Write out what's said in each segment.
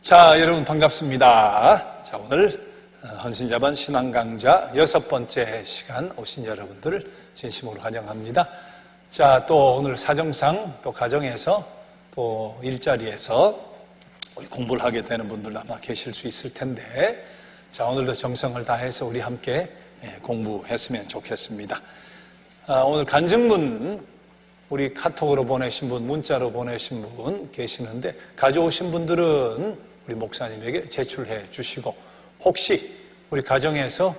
자, 여러분 반갑습니다. 자, 오늘 헌신자반 신앙강좌 6번째 시간 오신 여러분들을 진심으로 환영합니다. 자, 또 오늘 사정상 또 가정에서 또 일자리에서 공부를 하게 되는 분들 아마 계실 수 있을 텐데, 자, 오늘도 정성을 다해서 우리 함께 공부했으면 좋겠습니다. 오늘 간증문 우리 카톡으로 보내신 분, 문자로 보내신 분 계시는데, 가져오신 분들은 우리 목사님에게 제출해 주시고, 혹시 우리 가정에서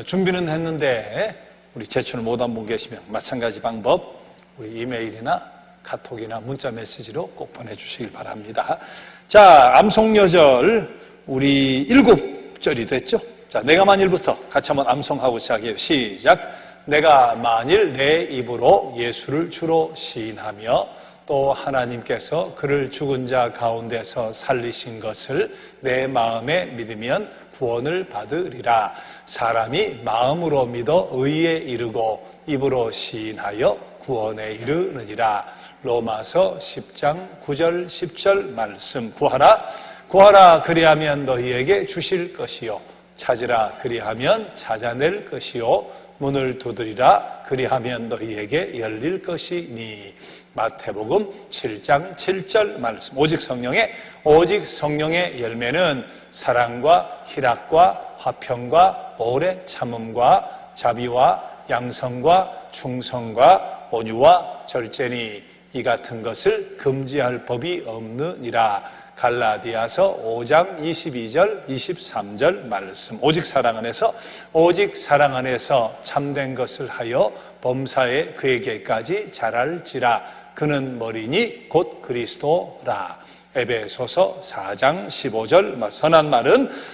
준비는 했는데 우리 제출 못한 분 계시면 마찬가지 방법 우리 이메일이나 카톡이나 문자 메시지로 꼭 보내주시길 바랍니다. 자, 암송여절 우리 7절이 됐죠? 자, 내가 만일부터 같이 한번 암송하고 시작해요. 시작. 내가 만일 내 입으로 예수를 주로 시인하며 또 하나님께서 그를 죽은 자 가운데서 살리신 것을 내 마음에 믿으면 구원을 받으리라. 사람이 마음으로 믿어 의에 이르고 입으로 시인하여 구원에 이르느니라. 로마서 10장 9절 10절 말씀. 구하라 그리하면 너희에게 주실 것이요 찾으라 그리하면 찾아낼 것이요 문을 두드리라 그리하면 너희에게 열릴 것이니. 마태복음 7장 7절 말씀. 오직 성령의 열매는 사랑과 희락과 화평과 오래 참음과 자비와 양성과 충성과 온유와 절제니 이 같은 것을 금지할 법이 없느니라. 갈라디아서 5장 22절 23절 말씀. 오직 사랑 안에서 참된 것을 하여 범사에 그에게까지 자랄지라. 그는 머리니 곧 그리스도라. 에베소서 4장 15절.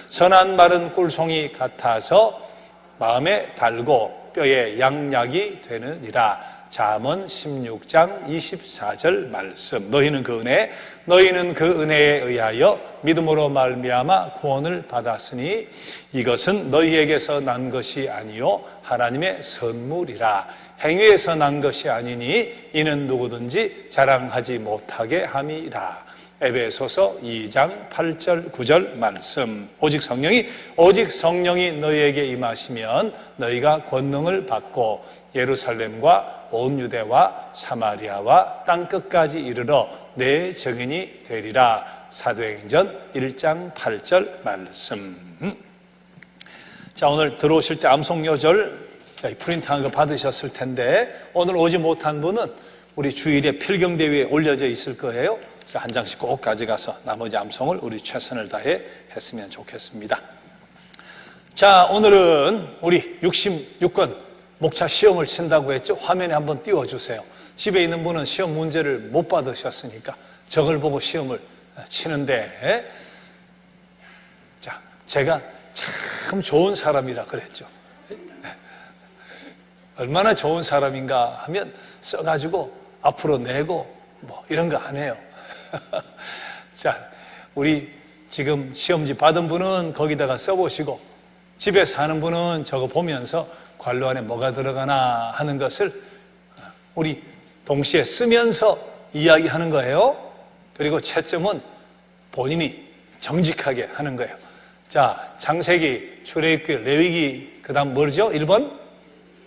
선한 말은 꿀송이 같아서 마음에 달고 뼈에 양약이 되느니라. 잠언 16장 24절 말씀. 너희는 그 은혜에 의하여 믿음으로 말미암아 구원을 받았으니 이것은 너희에게서 난 것이 아니요 하나님의 선물이라. 행위에서 난 것이 아니니 이는 누구든지 자랑하지 못하게 함이라. 에베소서 2장 8절 9절 말씀. 오직 성령이 너희에게 임하시면 너희가 권능을 받고 예루살렘과 온 유대와 사마리아와 땅끝까지 이르러 내 증인이 되리라. 사도행전 1장 8절 말씀. 자, 오늘 들어오실 때 암송여절 프린트한 거 받으셨을 텐데, 오늘 오지 못한 분은 우리 주일에 필경대 위에 올려져 있을 거예요. 자, 한 장씩 꼭 가져가서 나머지 암송을 우리 최선을 다해 했으면 좋겠습니다. 자, 오늘은 우리 66권 목차 시험을 친다고 했죠? 화면에 한번 띄워주세요. 집에 있는 분은 시험 문제를 못 받으셨으니까 저걸 보고 시험을 치는데, 자, 제가 참 좋은 사람이라 그랬죠. 얼마나 좋은 사람인가 하면 써가지고 앞으로 내고 뭐 이런 거 안 해요. 자, 우리 지금 시험지 받은 분은 거기다가 써보시고, 집에 사는 분은 저거 보면서 관로 안에 뭐가 들어가나 하는 것을 우리 동시에 쓰면서 이야기하는 거예요. 그리고 채점은 본인이 정직하게 하는 거예요. 자, 창세기, 출애굽기, 레위기, 그 다음 뭐죠? 1번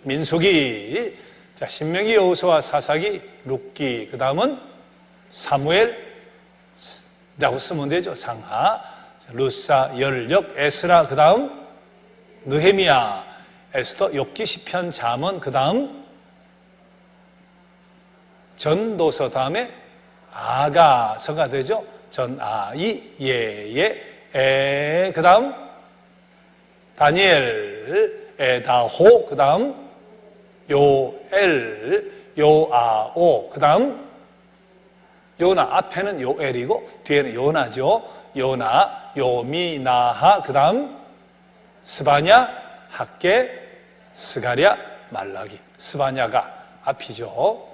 민수기, 자, 신명기, 여호수아, 사사기, 룻기, 그 다음은 사무엘라고 쓰면 되죠. 상하, 룻사, 열역, 에스라, 그 다음 느헤미야, 에스더, 욥기, 시편, 잠언, 그 다음 전도서, 다음에 아가서가 되죠. 전아이, 예예, 그 다음 다니엘, 에다호, 그 다음 요엘, 요아오, 그 다음 요나. 앞에는 요엘이고 뒤에는 요나죠. 요나, 요미나하, 그 다음 스바냐, 학계, 스가랴, 말라기. 스바냐가 앞이죠.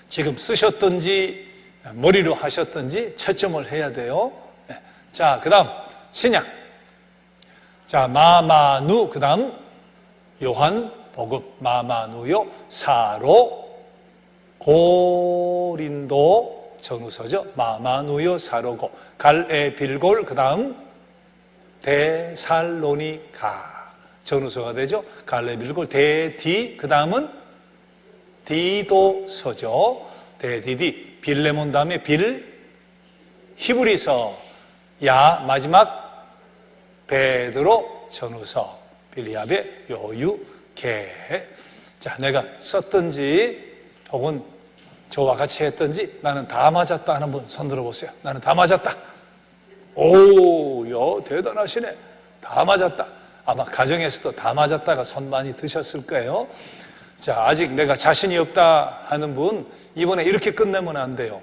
지금 쓰셨든지 머리로 하셨든지 채점을 해야 돼요. 자, 그 다음 신약. 자, 마마누, 그 다음 요한복음, 마마누요, 사로, 고린도, 전우서죠. 마마누요 사로고 갈에 빌골 그 다음 데살로니가 전우서가 되죠. 갈에 빌골 데디 그 다음은 디도서죠. 데디디 빌레몬 다음에 빌 히브리서 야 마지막 베드로 전후서 빌리압의 요유계. 자, 내가 썼든지 혹은 저와 같이 했든지 나는 다 맞았다 하는 분 손 들어보세요. 나는 다 맞았다. 오, 대단하시네. 다 맞았다. 아마 가정에서도 다 맞았다가 손 많이 드셨을 거예요. 자, 아직 내가 자신이 없다 하는 분 이번에 이렇게 끝내면 안 돼요.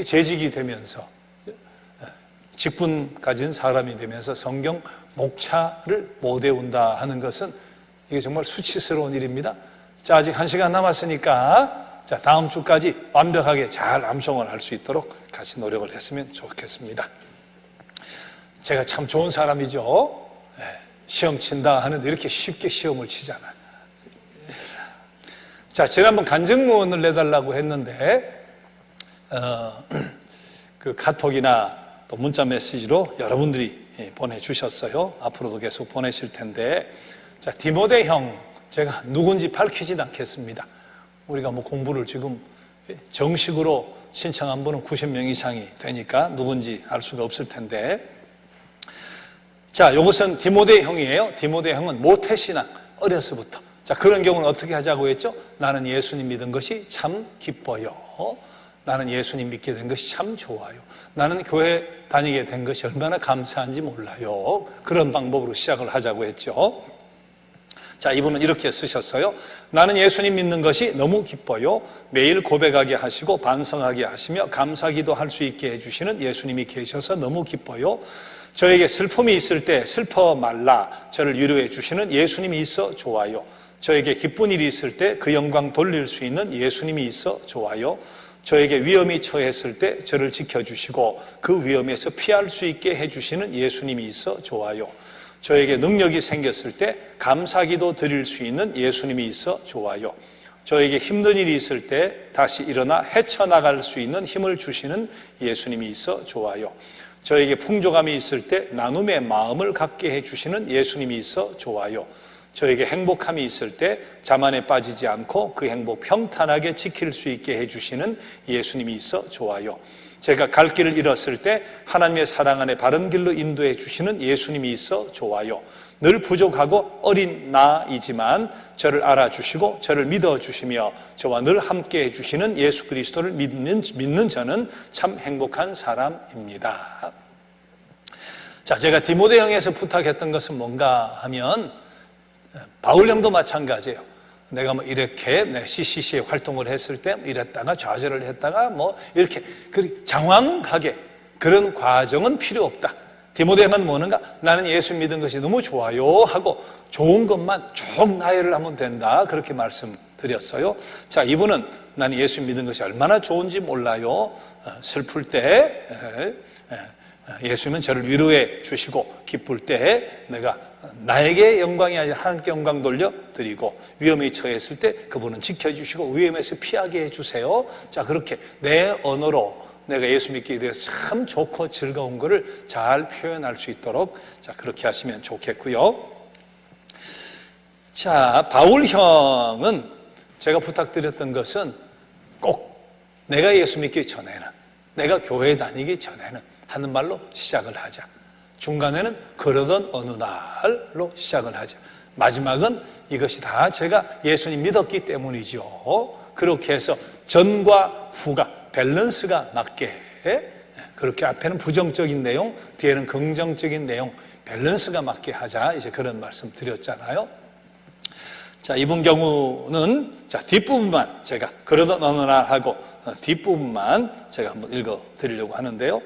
재직이 되면서 직분 가진 사람이 되면서 성경 목차를 못 외운다 하는 것은 이게 정말 수치스러운 일입니다. 자, 아직 1시간 남았으니까 자, 다음 주까지 완벽하게 잘 암송을 할 수 있도록 같이 노력을 했으면 좋겠습니다. 제가 참 좋은 사람이죠. 시험 친다 하는데 이렇게 쉽게 시험을 치잖아요. 자, 지난번 간증문을 내달라고 했는데 그 카톡이나 또 문자 메시지로 여러분들이 보내주셨어요. 앞으로도 계속 보내실 텐데, 자, 디모데 형 제가 누군지 밝히진 않겠습니다. 우리가 뭐 공부를 지금 정식으로 신청한 분은 90명 이상이 되니까 누군지 알 수가 없을 텐데, 자, 이것은 디모데 형이에요. 디모데 형은 모태신앙, 어려서부터. 자, 그런 경우는 어떻게 하자고 했죠? 나는 예수님 믿은 것이 참 기뻐요. 나는 예수님 믿게 된 것이 참 좋아요. 나는 교회 다니게 된 것이 얼마나 감사한지 몰라요. 그런 방법으로 시작을 하자고 했죠. 자, 이분은 이렇게 쓰셨어요. 나는 예수님 믿는 것이 너무 기뻐요. 매일 고백하게 하시고 반성하게 하시며 감사기도 할 수 있게 해주시는 예수님이 계셔서 너무 기뻐요. 저에게 슬픔이 있을 때 슬퍼 말라 저를 위로해 주시는 예수님이 있어 좋아요. 저에게 기쁜 일이 있을 때 그 영광 돌릴 수 있는 예수님이 있어 좋아요. 저에게 위험이 처했을 때 저를 지켜주시고 그 위험에서 피할 수 있게 해주시는 예수님이 있어 좋아요. 저에게 능력이 생겼을 때 감사기도 드릴 수 있는 예수님이 있어 좋아요. 저에게 힘든 일이 있을 때 다시 일어나 헤쳐나갈 수 있는 힘을 주시는 예수님이 있어 좋아요. 저에게 풍족함이 있을 때 나눔의 마음을 갖게 해주시는 예수님이 있어 좋아요. 저에게 행복함이 있을 때 자만에 빠지지 않고 그 행복 평탄하게 지킬 수 있게 해주시는 예수님이 있어 좋아요. 제가 갈 길을 잃었을 때 하나님의 사랑 안에 바른 길로 인도해 주시는 예수님이 있어 좋아요. 늘 부족하고 어린 나이지만 저를 알아주시고 저를 믿어주시며 저와 늘 함께 해주시는 예수 그리스도를 믿는 저는 참 행복한 사람입니다. 자, 제가 디모데 형에서 부탁했던 것은 뭔가 하면 바울 형도 마찬가지예요. 내가 뭐 이렇게 CCC에 활동을 했을 때 이랬다가 좌절을 했다가 뭐 이렇게 장황하게 그런 과정은 필요 없다. 디모데 형은 뭐는가? 나는 예수 믿은 것이 너무 좋아요 하고 좋은 것만 쭉 나열을 하면 된다. 그렇게 말씀드렸어요. 자, 이분은 나는 예수 믿은 것이 얼마나 좋은지 몰라요. 슬플 때 예수님은 저를 위로해 주시고 기쁠 때 내가 나에게 영광이 아니라 하나님께 영광 돌려드리고 위험에 처했을 때 그분은 지켜주시고 위험에서 피하게 해주세요. 자, 그렇게 내 언어로 내가 예수 믿게 되어서 참 좋고 즐거운 것을 잘 표현할 수 있도록 자, 그렇게 하시면 좋겠고요. 자, 바울 형은 제가 부탁드렸던 것은 꼭 내가 예수 믿기 전에는 내가 교회 다니기 전에는 하는 말로 시작을 하자. 중간에는 그러던 어느 날로 시작을 하자. 마지막은 이것이 다 제가 예수님 믿었기 때문이죠. 그렇게 해서 전과 후가 밸런스가 맞게 그렇게 앞에는 부정적인 내용, 뒤에는 긍정적인 내용 밸런스가 맞게 하자. 이제 그런 말씀 드렸잖아요. 자, 이번 경우는 자, 뒷부분만 제가 그러던 어느 날 하고 뒷부분만 제가 한번 읽어 드리려고 하는데요.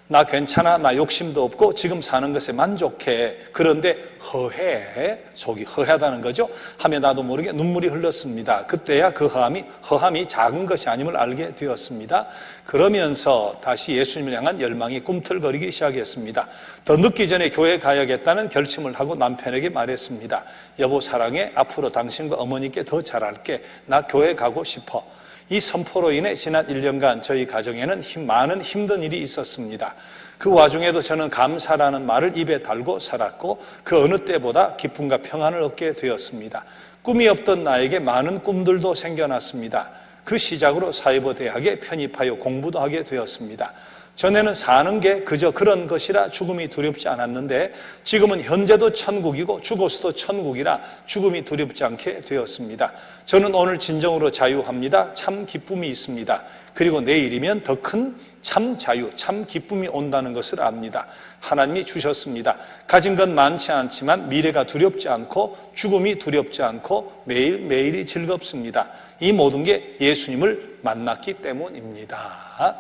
나 괜찮아, 나 욕심도 없고 지금 사는 것에 만족해. 그런데 허해, 속이 허하다는 거죠. 하며 나도 모르게 눈물이 흘렀습니다. 그때야 그 허함이 작은 것이 아님을 알게 되었습니다. 그러면서 다시 예수님을 향한 열망이 꿈틀거리기 시작했습니다. 더 늦기 전에 교회 가야겠다는 결심을 하고 남편에게 말했습니다. 여보 사랑해, 앞으로 당신과 어머니께 더 잘할게. 나 교회 가고 싶어. 이 선포로 인해 지난 1년간 저희 가정에는 많은 힘든 일이 있었습니다. 그 와중에도 저는 감사라는 말을 입에 달고 살았고 그 어느 때보다 기쁨과 평안을 얻게 되었습니다. 꿈이 없던 나에게 많은 꿈들도 생겨났습니다. 그 시작으로 사이버대학에 편입하여 공부도 하게 되었습니다. 전에는 사는 게 그저 그런 것이라 죽음이 두렵지 않았는데 지금은 현재도 천국이고 죽어서도 천국이라 죽음이 두렵지 않게 되었습니다. 저는 오늘 진정으로 자유합니다. 참 기쁨이 있습니다. 그리고 내일이면 더 큰 참 자유, 참 기쁨이 온다는 것을 압니다. 하나님이 주셨습니다. 가진 건 많지 않지만 미래가 두렵지 않고 죽음이 두렵지 않고 매일매일이 즐겁습니다. 이 모든 게 예수님을 만났기 때문입니다.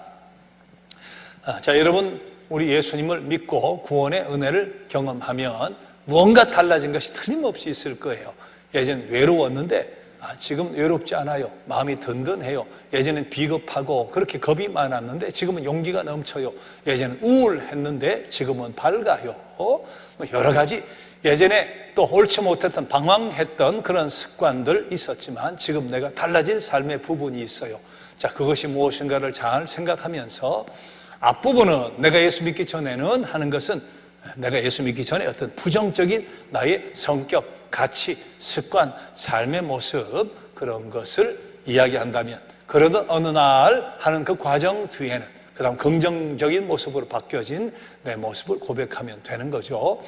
자, 여러분, 우리 예수님을 믿고 구원의 은혜를 경험하면 무언가 달라진 것이 틀림없이 있을 거예요. 예전 외로웠는데 지금 외롭지 않아요. 마음이 든든해요. 예전엔 비겁하고 그렇게 겁이 많았는데 지금은 용기가 넘쳐요. 예전엔 우울했는데 지금은 밝아요. 여러 가지 예전에 또 옳지 못했던 방황했던 그런 습관들 있었지만 지금 내가 달라진 삶의 부분이 있어요. 자, 그것이 무엇인가를 잘 생각하면서 앞부분은 내가 예수 믿기 전에는 하는 것은 내가 예수 믿기 전에 어떤 부정적인 나의 성격, 가치, 습관, 삶의 모습 그런 것을 이야기한다면 그러던 어느 날 하는 그 과정 뒤에는 그 다음 긍정적인 모습으로 바뀌어진 내 모습을 고백하면 되는 거죠.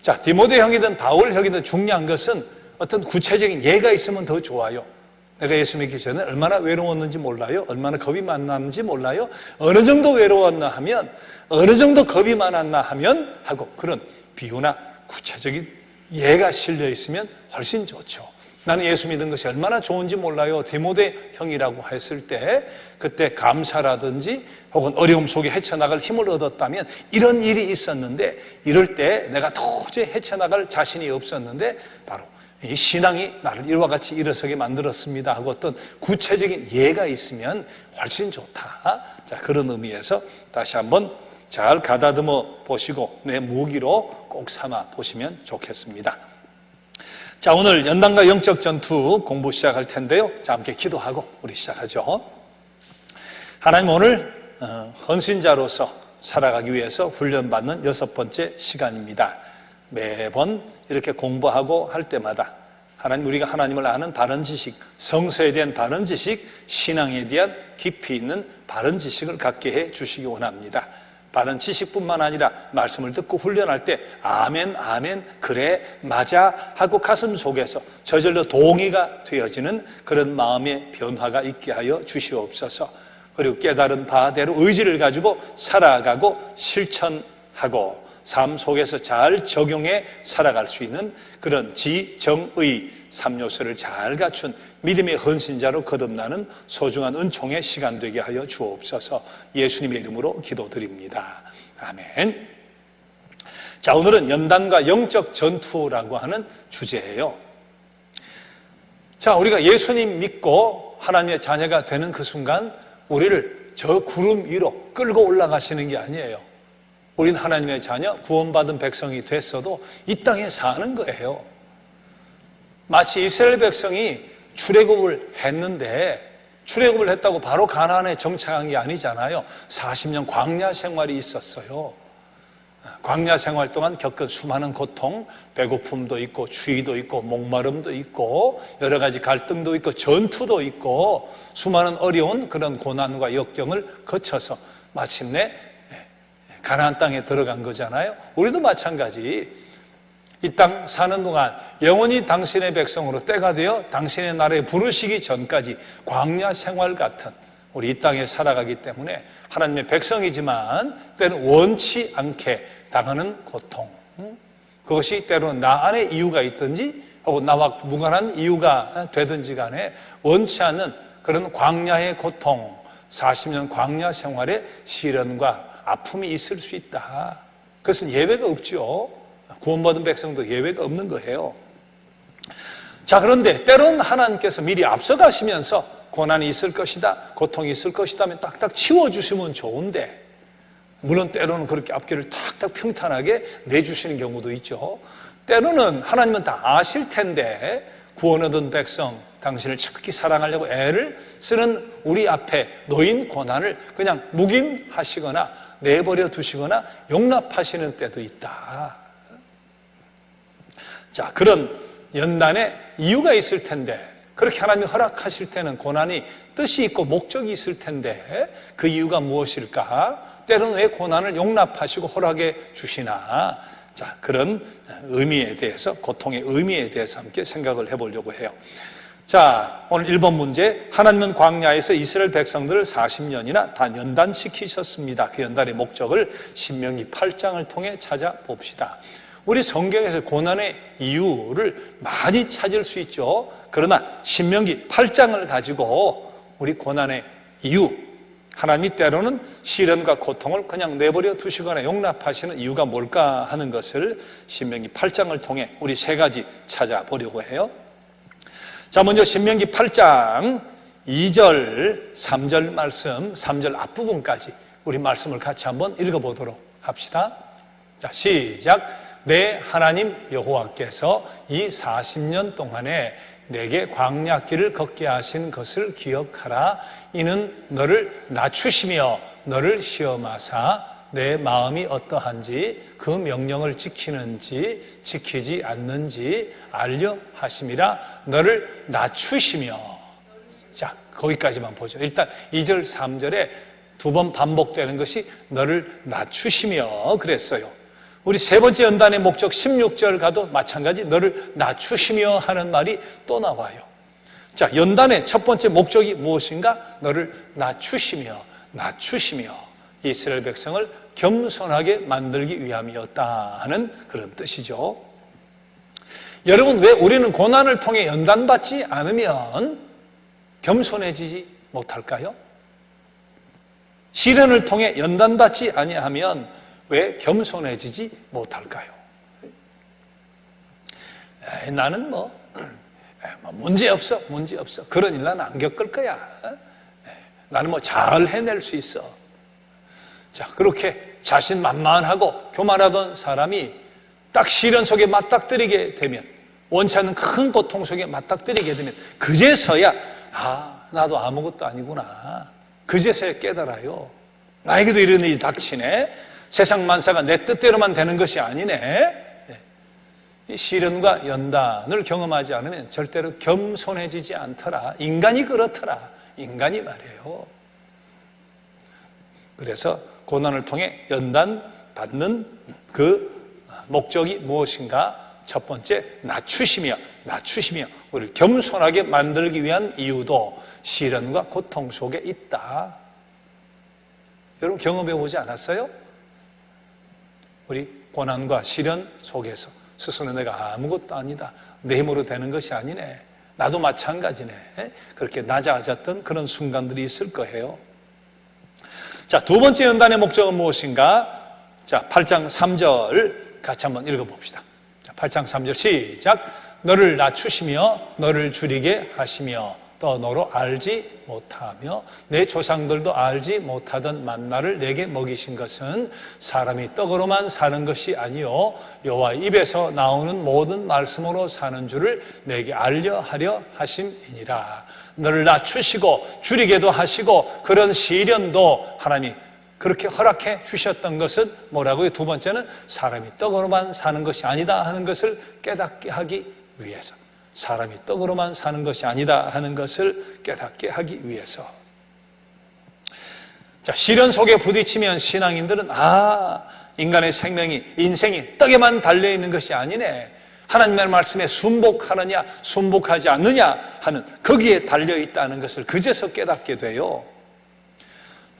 자, 디모데 형이든 바울 형이든 중요한 것은 어떤 구체적인 예가 있으면 더 좋아요. 내가 예수 믿기 전에 얼마나 외로웠는지 몰라요. 얼마나 겁이 많았는지 몰라요. 어느 정도 외로웠나 하면 어느 정도 겁이 많았나 하면 하고 그런 비유나 구체적인 예가 실려 있으면 훨씬 좋죠. 나는 예수 믿은 것이 얼마나 좋은지 몰라요. 디모데 형이라고 했을 때 그때 감사라든지 혹은 어려움 속에 헤쳐나갈 힘을 얻었다면 이런 일이 있었는데 이럴 때 내가 도저히 헤쳐나갈 자신이 없었는데 바로 이 신앙이 나를 이와 같이 일어서게 만들었습니다 하고 어떤 구체적인 예가 있으면 훨씬 좋다. 자, 그런 의미에서 다시 한번 잘 가다듬어 보시고 내 무기로 꼭 삼아 보시면 좋겠습니다. 자, 오늘 연단과 영적 전투 공부 시작할 텐데요. 자, 함께 기도하고 우리 시작하죠. 하나님, 오늘 헌신자로서 살아가기 위해서 훈련받는 6번째 시간입니다. 매번 이렇게 공부하고 할 때마다 하나님, 우리가 하나님을 아는 바른 지식, 성서에 대한 바른 지식, 신앙에 대한 깊이 있는 바른 지식을 갖게 해 주시기 원합니다. 바른 지식뿐만 아니라 말씀을 듣고 훈련할 때 아멘, 아멘, 그래, 맞아 하고 가슴 속에서 저절로 동의가 되어지는 그런 마음의 변화가 있게 하여 주시옵소서. 그리고 깨달은 바대로 의지를 가지고 살아가고 실천하고 삶 속에서 잘 적용해 살아갈 수 있는 그런 지정의 3요소를 잘 갖춘 믿음의 헌신자로 거듭나는 소중한 은총의 시간 되게 하여 주옵소서. 예수님의 이름으로 기도드립니다. 아멘. 자, 오늘은 연단과 영적 전투라고 하는 주제예요. 자, 우리가 예수님 믿고 하나님의 자녀가 되는 그 순간 우리를 저 구름 위로 끌고 올라가시는 게 아니에요. 우린 하나님의 자녀, 구원받은 백성이 됐어도 이 땅에 사는 거예요. 마치 이스라엘 백성이 출애굽을 했는데 출애굽을 했다고 바로 가나안에 정착한 게 아니잖아요. 40년 광야 생활이 있었어요. 광야 생활 동안 겪은 수많은 고통, 배고픔도 있고 추위도 있고 목마름도 있고 여러 가지 갈등도 있고 전투도 있고 수많은 어려운 그런 고난과 역경을 거쳐서 마침내 가나안 땅에 들어간 거잖아요. 우리도 마찬가지. 이 땅 사는 동안 영원히 당신의 백성으로 때가 되어 당신의 나라에 부르시기 전까지 광야 생활 같은 우리 이 땅에 살아가기 때문에 하나님의 백성이지만 때는 원치 않게 당하는 고통, 그것이 때로는 나 안에 이유가 있든지 혹은 나와 무관한 이유가 되든지 간에 원치 않는 그런 광야의 고통, 40년 광야 생활의 시련과 아픔이 있을 수 있다. 그것은 예외가 없죠. 구원받은 백성도 예외가 없는 거예요. 자, 그런데 때로는 하나님께서 미리 앞서가시면서 고난이 있을 것이다, 고통이 있을 것이다 하면 딱딱 치워주시면 좋은데 물론 때로는 그렇게 앞길을 탁탁 평탄하게 내주시는 경우도 있죠. 때로는 하나님은 다 아실 텐데 구원 얻은 백성, 당신을 지극히 사랑하려고 애를 쓰는 우리 앞에 놓인 고난을 그냥 묵인하시거나 내버려 두시거나 용납하시는 때도 있다. 자, 그런 연단의 이유가 있을 텐데, 그렇게 하나님이 허락하실 때는 고난이 뜻이 있고 목적이 있을 텐데 그 이유가 무엇일까? 때로는 왜 고난을 용납하시고 허락해 주시나? 자, 그런 의미에 대해서, 고통의 의미에 대해서 함께 생각을 해보려고 해요. 자, 오늘 1번 문제. 하나님은 광야에서 이스라엘 백성들을 40년이나 다 연단시키셨습니다. 그 연단의 목적을 신명기 8장을 통해 찾아봅시다. 우리 성경에서 고난의 이유를 많이 찾을 수 있죠. 그러나 신명기 8장을 가지고 우리 고난의 이유, 하나님이 때로는 시련과 고통을 그냥 내버려 두시거나 용납하시는 이유가 뭘까 하는 것을 신명기 8장을 통해 우리 세 가지 찾아보려고 해요. 자, 먼저 신명기 8장 2절, 3절 말씀, 3절 앞부분까지 우리 말씀을 같이 한번 읽어보도록 합시다. 자, 시작. 내 하나님 여호와께서 이 40년 동안에 내게 광야길을 걷게 하신 것을 기억하라. 이는 너를 낮추시며 너를 시험하사 내 마음이 어떠한지 그 명령을 지키는지 지키지 않는지 알려 하심이라. 너를 낮추시며. 자, 거기까지만 보죠. 일단 2절 3절에 두 번 반복되는 것이 너를 낮추시며 그랬어요. 우리 세 번째 연단의 목적 16절 가도 마찬가지 너를 낮추시며 하는 말이 또 나와요. 자, 연단의 첫 번째 목적이 무엇인가? 너를 낮추시며 이스라엘 백성을 겸손하게 만들기 위함이었다 하는 그런 뜻이죠. 여러분, 왜 우리는 고난을 통해 연단받지 않으면 겸손해지지 못할까요? 시련을 통해 연단받지 아니하면 왜 겸손해지지 못할까요? 나는 문제없어. 그런 일 나는 안 겪을 거야. 나는 잘 해낼 수 있어. 자, 그렇게 자신만만하고 교만하던 사람이 딱 시련 속에 맞닥뜨리게 되면, 원치 않는 큰 고통 속에 맞닥뜨리게 되면 그제서야 나도 아무것도 아니구나. 그제서야 깨달아요. 나에게도 이런 일이 닥치네. 세상 만사가 내 뜻대로만 되는 것이 아니네. 이 시련과 연단을 경험하지 않으면 절대로 겸손해지지 않더라. 인간이 그렇더라. 인간이 말이에요. 그래서 고난을 통해 연단받는 그 목적이 무엇인가? 첫 번째, 낮추시며 우리를 겸손하게 만들기 위한 이유도 시련과 고통 속에 있다. 여러분 경험해 보지 않았어요? 우리 고난과 시련 속에서 스스로 내가 아무것도 아니다, 내 힘으로 되는 것이 아니네, 나도 마찬가지네, 그렇게 낮아졌던 그런 순간들이 있을 거예요. 자, 두 번째 연단의 목적은 무엇인가? 자, 8장 3절 같이 한번 읽어봅시다. 자, 8장 3절 시작. 너를 낮추시며 너를 줄이게 하시며 또 너로 알지 못하며 내 조상들도 알지 못하던 만나를 내게 먹이신 것은 사람이 떡으로만 사는 것이 아니요 여호와 입에서 나오는 모든 말씀으로 사는 줄을 내게 알려 하려 하심이니라. 너를 낮추시고 줄이게도 하시고 그런 시련도 하나님이 그렇게 허락해 주셨던 것은 뭐라고요? 두 번째는 사람이 떡으로만 사는 것이 아니다 하는 것을 깨닫게 하기 위해서, 사람이 떡으로만 사는 것이 아니다 하는 것을 깨닫게 하기 위해서. 자, 시련 속에 부딪히면 신앙인들은 인간의 생명이, 인생이 떡에만 달려있는 것이 아니네, 하나님의 말씀에 순복하느냐 순복하지 않느냐 하는 거기에 달려있다는 것을 그제서 깨닫게 돼요.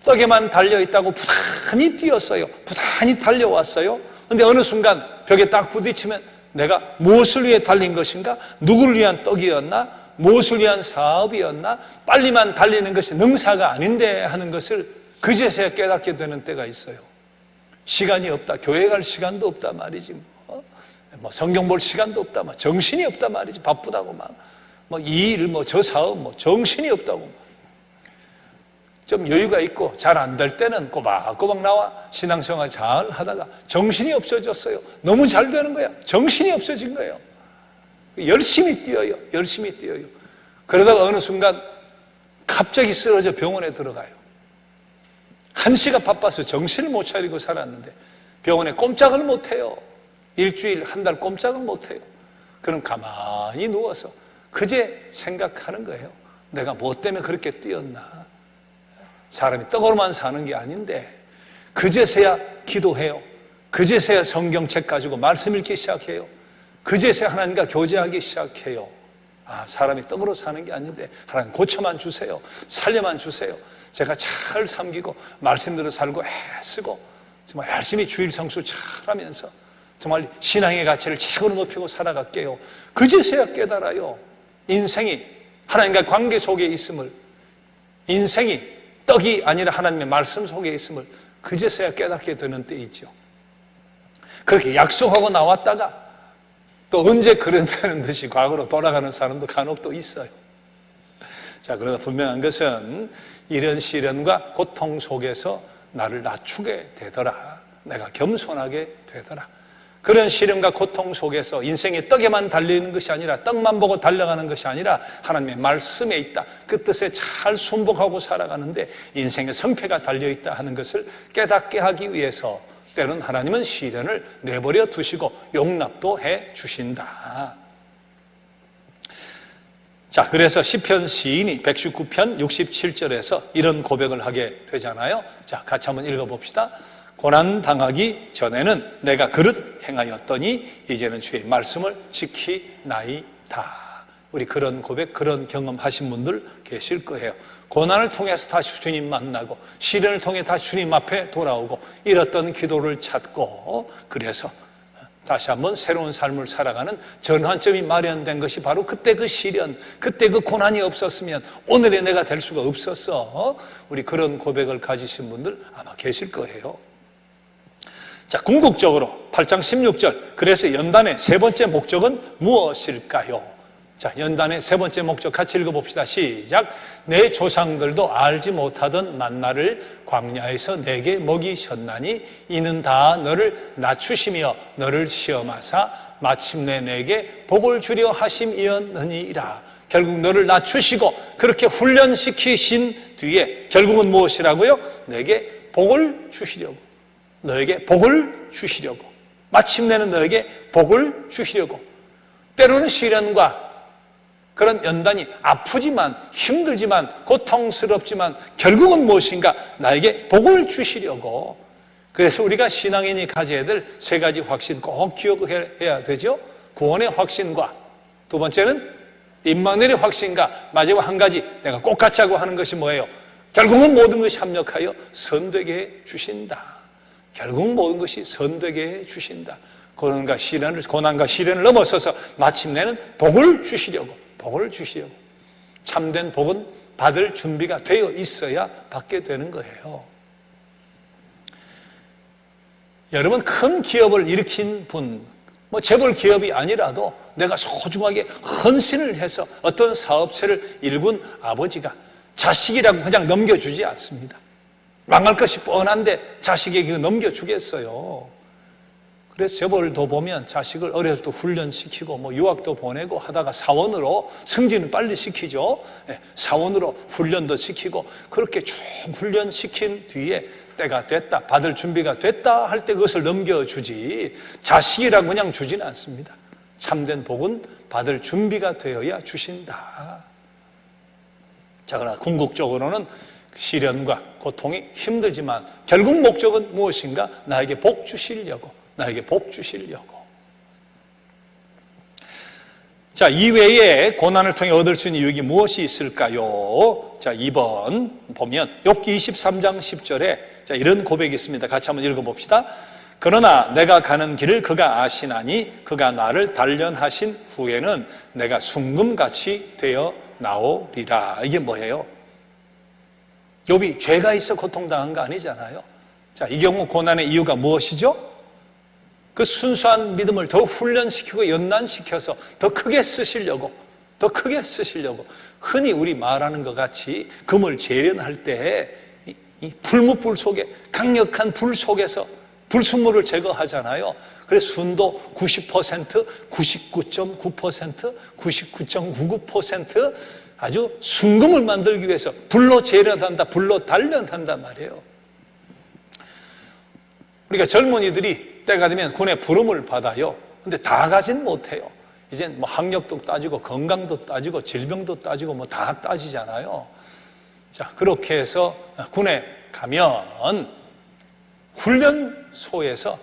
떡에만 달려있다고 부단히 뛰었어요. 부단히 달려왔어요. 그런데 어느 순간 벽에 딱 부딪히면 내가 무엇을 위해 달린 것인가? 누구를 위한 떡이었나? 무엇을 위한 사업이었나? 빨리만 달리는 것이 능사가 아닌데 하는 것을 그제서야 깨닫게 되는 때가 있어요. 시간이 없다, 교회 갈 시간도 없다 말이지, 성경 볼 시간도 없다, 정신이 없다 말이지, 바쁘다고 이 일, 저 사업, 정신이 없다고. 좀 여유가 있고 잘 안 될 때는 꼬박꼬박 나와 신앙생활 잘 하다가 정신이 없어졌어요. 너무 잘 되는 거야. 정신이 없어진 거예요. 열심히 뛰어요. 그러다가 어느 순간 갑자기 쓰러져 병원에 들어가요. 한시가 바빠서 정신을 못 차리고 살았는데 병원에 꼼짝을 못해요. 일주일, 한 달 꼼짝을 못해요. 그럼 가만히 누워서 그제 생각하는 거예요. 내가 뭐 때문에 그렇게 뛰었나. 사람이 떡으로만 사는 게 아닌데 그제서야 기도해요. 그제서야 성경책 가지고 말씀 읽기 시작해요. 그제서야 하나님과 교제하기 시작해요. 아, 사람이 떡으로 사는 게 아닌데 하나님 고쳐만 주세요. 살려만 주세요. 제가 잘 섬기고 말씀대로 살고 애쓰고 정말 열심히 주일 성수 잘하면서 정말 신앙의 가치를 최고로 높이고 살아갈게요. 그제서야 깨달아요. 인생이 하나님과 관계 속에 있음을, 인생이 떡이 아니라 하나님의 말씀 속에 있음을 그제서야 깨닫게 되는 때 있죠. 그렇게 약속하고 나왔다가 또 언제 그런다는 듯이 과거로 돌아가는 사람도 간혹 또 있어요. 자, 그러나 분명한 것은 이런 시련과 고통 속에서 나를 낮추게 되더라. 내가 겸손하게 되더라. 그런 시련과 고통 속에서 인생의 떡에만 달려있는 것이 아니라 떡만 보고 달려가는 것이 아니라 하나님의 말씀에 있다. 그 뜻에 잘 순복하고 살아가는데 인생의 성패가 달려있다 하는 것을 깨닫게 하기 위해서 때로는 하나님은 시련을 내버려 두시고 용납도 해 주신다. 자, 그래서 시편 시인이 119편 67절에서 이런 고백을 하게 되잖아요. 자, 같이 한번 읽어봅시다. 고난 당하기 전에는 내가 그릇 행하였더니 이제는 주의 말씀을 지키나이다. 우리 그런 고백, 그런 경험하신 분들 계실 거예요. 고난을 통해서 다시 주님 만나고 시련을 통해 다시 주님 앞에 돌아오고 잃었던 기도를 찾고 그래서 다시 한번 새로운 삶을 살아가는 전환점이 마련된 것이 바로 그때 그 시련, 그때 그 고난이 없었으면 오늘의 내가 될 수가 없었어. 우리 그런 고백을 가지신 분들 아마 계실 거예요. 자, 궁극적으로 8장 16절, 그래서 연단의 세 번째 목적은 무엇일까요? 자, 연단의 세 번째 목적 같이 읽어봅시다. 시작. 내 조상들도 알지 못하던 만나를 광야에서 내게 먹이셨나니 이는 다 너를 낮추시며 너를 시험하사 마침내 내게 복을 주려 하심이었느니라. 결국 너를 낮추시고 그렇게 훈련시키신 뒤에 결국은 무엇이라고요? 내게 복을 주시려고, 너에게 복을 주시려고, 마침내는 너에게 복을 주시려고. 때로는 시련과 그런 연단이 아프지만 힘들지만 고통스럽지만 결국은 무엇인가 나에게 복을 주시려고. 그래서 우리가 신앙인이 가져야 될 세 가지 확신 꼭 기억해야 되죠. 구원의 확신과 두 번째는 임마누엘의 확신과 마지막 한 가지 내가 꼭 같이 하고 하는 것이 뭐예요? 결국은 모든 것이 합력하여 선되게 해 주신다. 결국 모든 것이 선되게 해 주신다. 고난과 시련을 넘어서서 마침내는 복을 주시려고, 복을 주시려고. 참된 복은 받을 준비가 되어 있어야 받게 되는 거예요. 여러분, 큰 기업을 일으킨 분, 재벌 기업이 아니라도 내가 소중하게 헌신을 해서 어떤 사업체를 일군 아버지가 자식이라고 그냥 넘겨주지 않습니다. 망할 것이 뻔한데 자식에게 넘겨주겠어요. 그래서 재벌도 보면 자식을 어려서 또 훈련시키고 유학도 보내고 하다가 사원으로 승진을 빨리 시키죠. 사원으로 훈련도 시키고 그렇게 쭉 훈련시킨 뒤에 때가 됐다, 받을 준비가 됐다 할 때 그것을 넘겨주지 자식이라고 그냥 주지는 않습니다. 참된 복은 받을 준비가 되어야 주신다. 자, 그러나 궁극적으로는 시련과 고통이 힘들지만 결국 목적은 무엇인가? 나에게 복 주시려고, 나에게 복 주시려고. 자, 이외에 고난을 통해 얻을 수 있는 유익이 무엇이 있을까요? 자, 2번 보면 욥기 23장 10절에 자, 이런 고백이 있습니다. 같이 한번 읽어봅시다. 그러나 내가 가는 길을 그가 아시나니 그가 나를 단련하신 후에는 내가 순금같이 되어 나오리라. 이게 뭐예요? 욥이 죄가 있어 고통당한 거 아니잖아요. 자, 이 경우 고난의 이유가 무엇이죠? 그 순수한 믿음을 더 훈련시키고 연단시켜서 더 크게 쓰시려고, 더 크게 쓰시려고. 흔히 우리 말하는 것 같이 금을 재련할 때 이 불뭇불 속에, 강력한 불 속에서 불순물을 제거하잖아요. 그래서 순도 90%, 99.9%, 99.99%, 아주 순금을 만들기 위해서 불로 재련한다, 불로 단련한단 말이에요. 우리가 젊은이들이 때가 되면 군의 부름을 받아요. 근데 다 가진 못해요. 이젠 뭐 학력도 따지고 건강도 따지고 질병도 따지고 뭐 다 따지잖아요. 자, 그렇게 해서 군에 가면 훈련소에서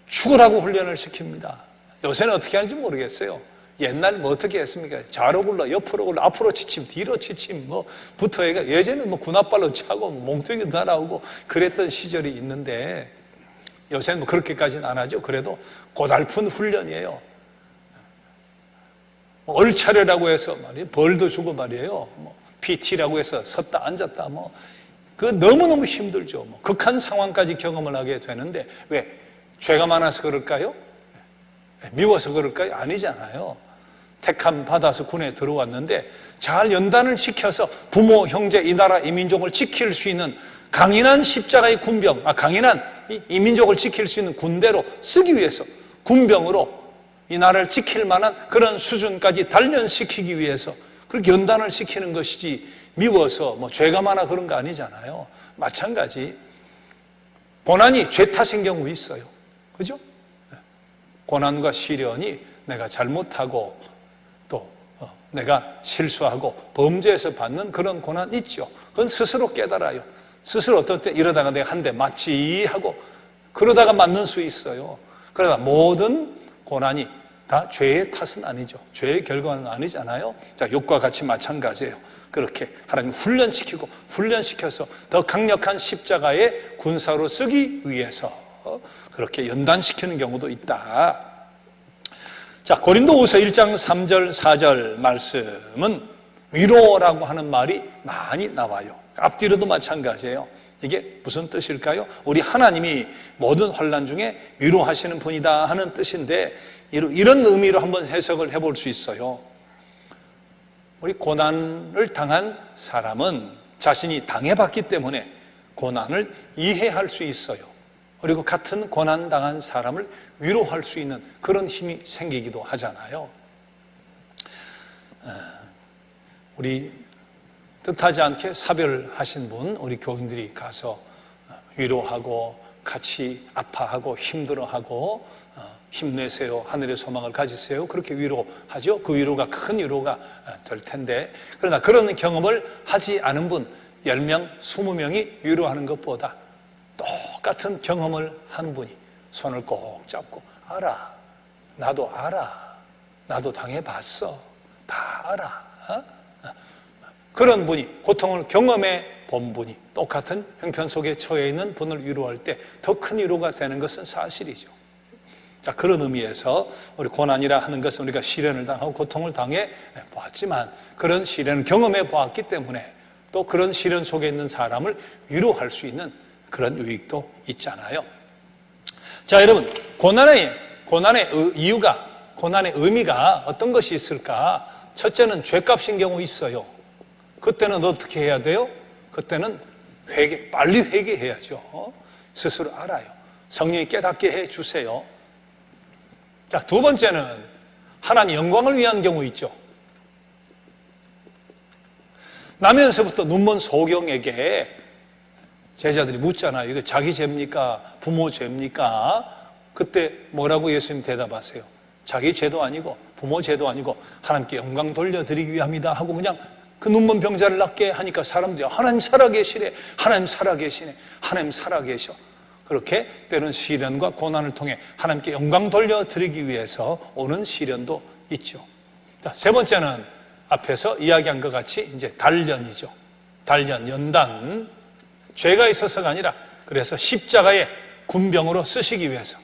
죽으라고 훈련을 시킵니다. 요새는 어떻게 하는지 모르겠어요. 옛날 뭐 어떻게 했습니까? 좌로 굴러, 옆으로 굴러, 앞으로 지침, 뒤로 지침, 뭐 붙어야 예전에는 뭐 군합발로 차고 몽둥이도 날아오고 그랬던 시절이 있는데 요새는 뭐 그렇게까지는 안 하죠. 그래도 고달픈 훈련이에요. 얼차려라고 해서 말이에요. 벌도 주고 말이에요. 뭐 PT라고 해서 섰다 앉았다 뭐 그 너무너무 힘들죠. 뭐 극한 상황까지 경험을 하게 되는데 왜? 죄가 많아서 그럴까요? 미워서 그럴까요? 아니잖아요. 택함 받아서 군에 들어왔는데 잘 연단을 시켜서 부모, 형제, 이 나라, 이 민족을 지킬 수 있는 강인한 십자가의 군병, 강인한 이 민족을 지킬 수 있는 군대로 쓰기 위해서 군병으로 이 나라를 지킬 만한 그런 수준까지 단련시키기 위해서 그렇게 연단을 시키는 것이지 미워서 뭐 죄가 많아 그런 거 아니잖아요. 마찬가지 고난이 죄 탓인 경우 있어요. 그죠? 고난과 시련이 내가 잘못하고 또 내가 실수하고 범죄해서 받는 그런 고난 있죠. 그건 스스로 깨달아요. 스스로 어떨 때 이러다가 내가 한 대 맞지 하고 그러다가 맞는 수 있어요. 그러나 모든 고난이 다 죄의 탓은 아니죠. 죄의 결과는 아니잖아요. 자, 욕과 같이 마찬가지예요. 그렇게 하나님 훈련시키고 훈련시켜서 더 강력한 십자가의 군사로 쓰기 위해서 그렇게 연단시키는 경우도 있다. 자, 고린도후서 1장 3절 4절 말씀은 위로라고 하는 말이 많이 나와요. 앞뒤로도 마찬가지예요. 이게 무슨 뜻일까요? 우리 하나님이 모든 환난 중에 위로하시는 분이다 하는 뜻인데 이런 의미로 한번 해석을 해볼 수 있어요. 우리 고난을 당한 사람은 자신이 당해봤기 때문에 고난을 이해할 수 있어요. 그리고 같은 고난 당한 사람을 위로할 수 있는 그런 힘이 생기기도 하잖아요. 우리 뜻하지 않게 사별하신 분, 우리 교인들이 가서 위로하고 같이 아파하고 힘들어하고 힘내세요. 하늘의 소망을 가지세요. 그렇게 위로하죠. 그 위로가 큰 위로가 될 텐데 그러나 그런 경험을 하지 않은 분 10명, 20명이 위로하는 것보다 똑같은 경험을 한 분이 손을 꼭 잡고 알아. 나도 알아. 나도 당해봤어. 다 알아. 그런 분이 고통을 경험해 본 분이 똑같은 형편 속에 처해 있는 분을 위로할 때 더 큰 위로가 되는 것은 사실이죠. 자, 그런 의미에서 우리 고난이라 하는 것은 우리가 시련을 당하고 고통을 당해 보았지만 그런 시련을 경험해 보았기 때문에 또 그런 시련 속에 있는 사람을 위로할 수 있는 그런 유익도 있잖아요. 자, 여러분, 고난의 이유가, 고난의 의미가 어떤 것이 있을까? 첫째는 죄값인 경우 있어요. 그때는 어떻게 해야 돼요? 그때는 빨리 회개해야죠. 스스로 알아요. 성령이 깨닫게 해 주세요. 자, 두 번째는 하나님 영광을 위한 경우 있죠. 나면서부터 눈먼 소경에게 제자들이 묻잖아요. 이거 자기 죄입니까? 부모 죄입니까? 그때 뭐라고 예수님 대답하세요? 자기 죄도 아니고 부모 죄도 아니고 하나님께 영광 돌려드리기 위함이다 하고 그냥 그 눈먼 병자를 낫게 하니까 사람들이 하나님 살아계시래. 하나님 살아계시네. 하나님 살아계셔. 그렇게 때로는 시련과 고난을 통해 하나님께 영광 돌려드리기 위해서 오는 시련도 있죠. 자, 세 번째는 앞에서 이야기한 것 같이 이제 단련이죠. 단련, 연단. 죄가 있어서가 아니라 그래서 십자가의 군병으로 쓰시기 위해서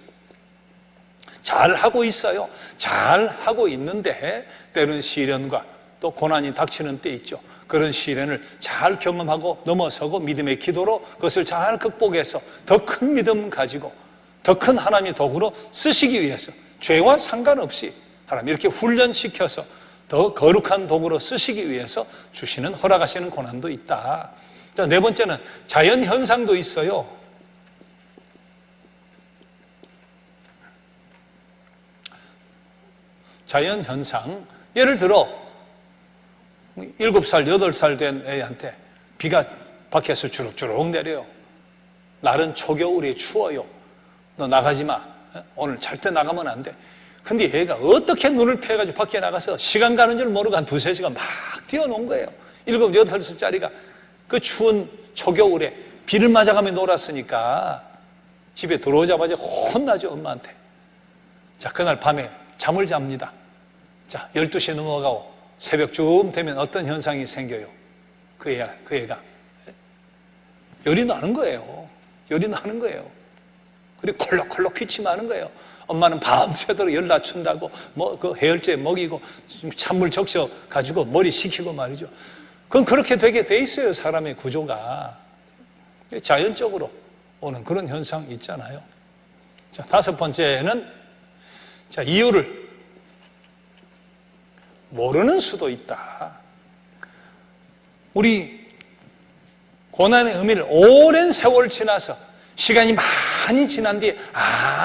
잘 하고 있어요. 잘 하고 있는데 때로는 시련과 또 고난이 닥치는 때 있죠. 그런 시련을 잘 경험하고 넘어서고 믿음의 기도로 그것을 잘 극복해서 더 큰 믿음 가지고 더 큰 하나님의 도구로 쓰시기 위해서 죄와 상관없이 하나님 이렇게 훈련시켜서 더 거룩한 도구로 쓰시기 위해서 주시는 허락하시는 고난도 있다. 자, 네 번째는 자연현상도 있어요. 자연현상, 예를 들어 7살, 8살 된 애한테 비가 밖에서 주룩주룩 내려요. 날은 초겨울이 추워요. 너 나가지 마. 오늘 절대 나가면 안 돼. 근데 얘가 어떻게 눈을 피해가지고 밖에 나가서 시간 가는 줄 모르고 한 2-3시간 막 뛰어논 거예요. 7, 8살짜리가 그 추운 초겨울에 비를 맞아가며 놀았으니까 집에 들어오자마자 혼나죠, 엄마한테. 자, 그날 밤에 잠을 잡니다. 자, 12시 넘어가고 새벽쯤 되면 어떤 현상이 생겨요? 그 애가 열이 나는 거예요. 열이 나는 거예요. 그리고 콜록콜록 기침하는 거예요. 엄마는 밤새도록 열 낮춘다고 그 해열제 먹이고 찬물 적셔 가지고 머리 식히고 말이죠. 그건 그렇게 되게 돼 있어요. 사람의 구조가 자연적으로 오는 그런 현상 있잖아요. 자, 5번째는 자, 이유를 모르는 수도 있다. 우리 고난의 의미를 오랜 세월 지나서 시간이 많이 지난 뒤에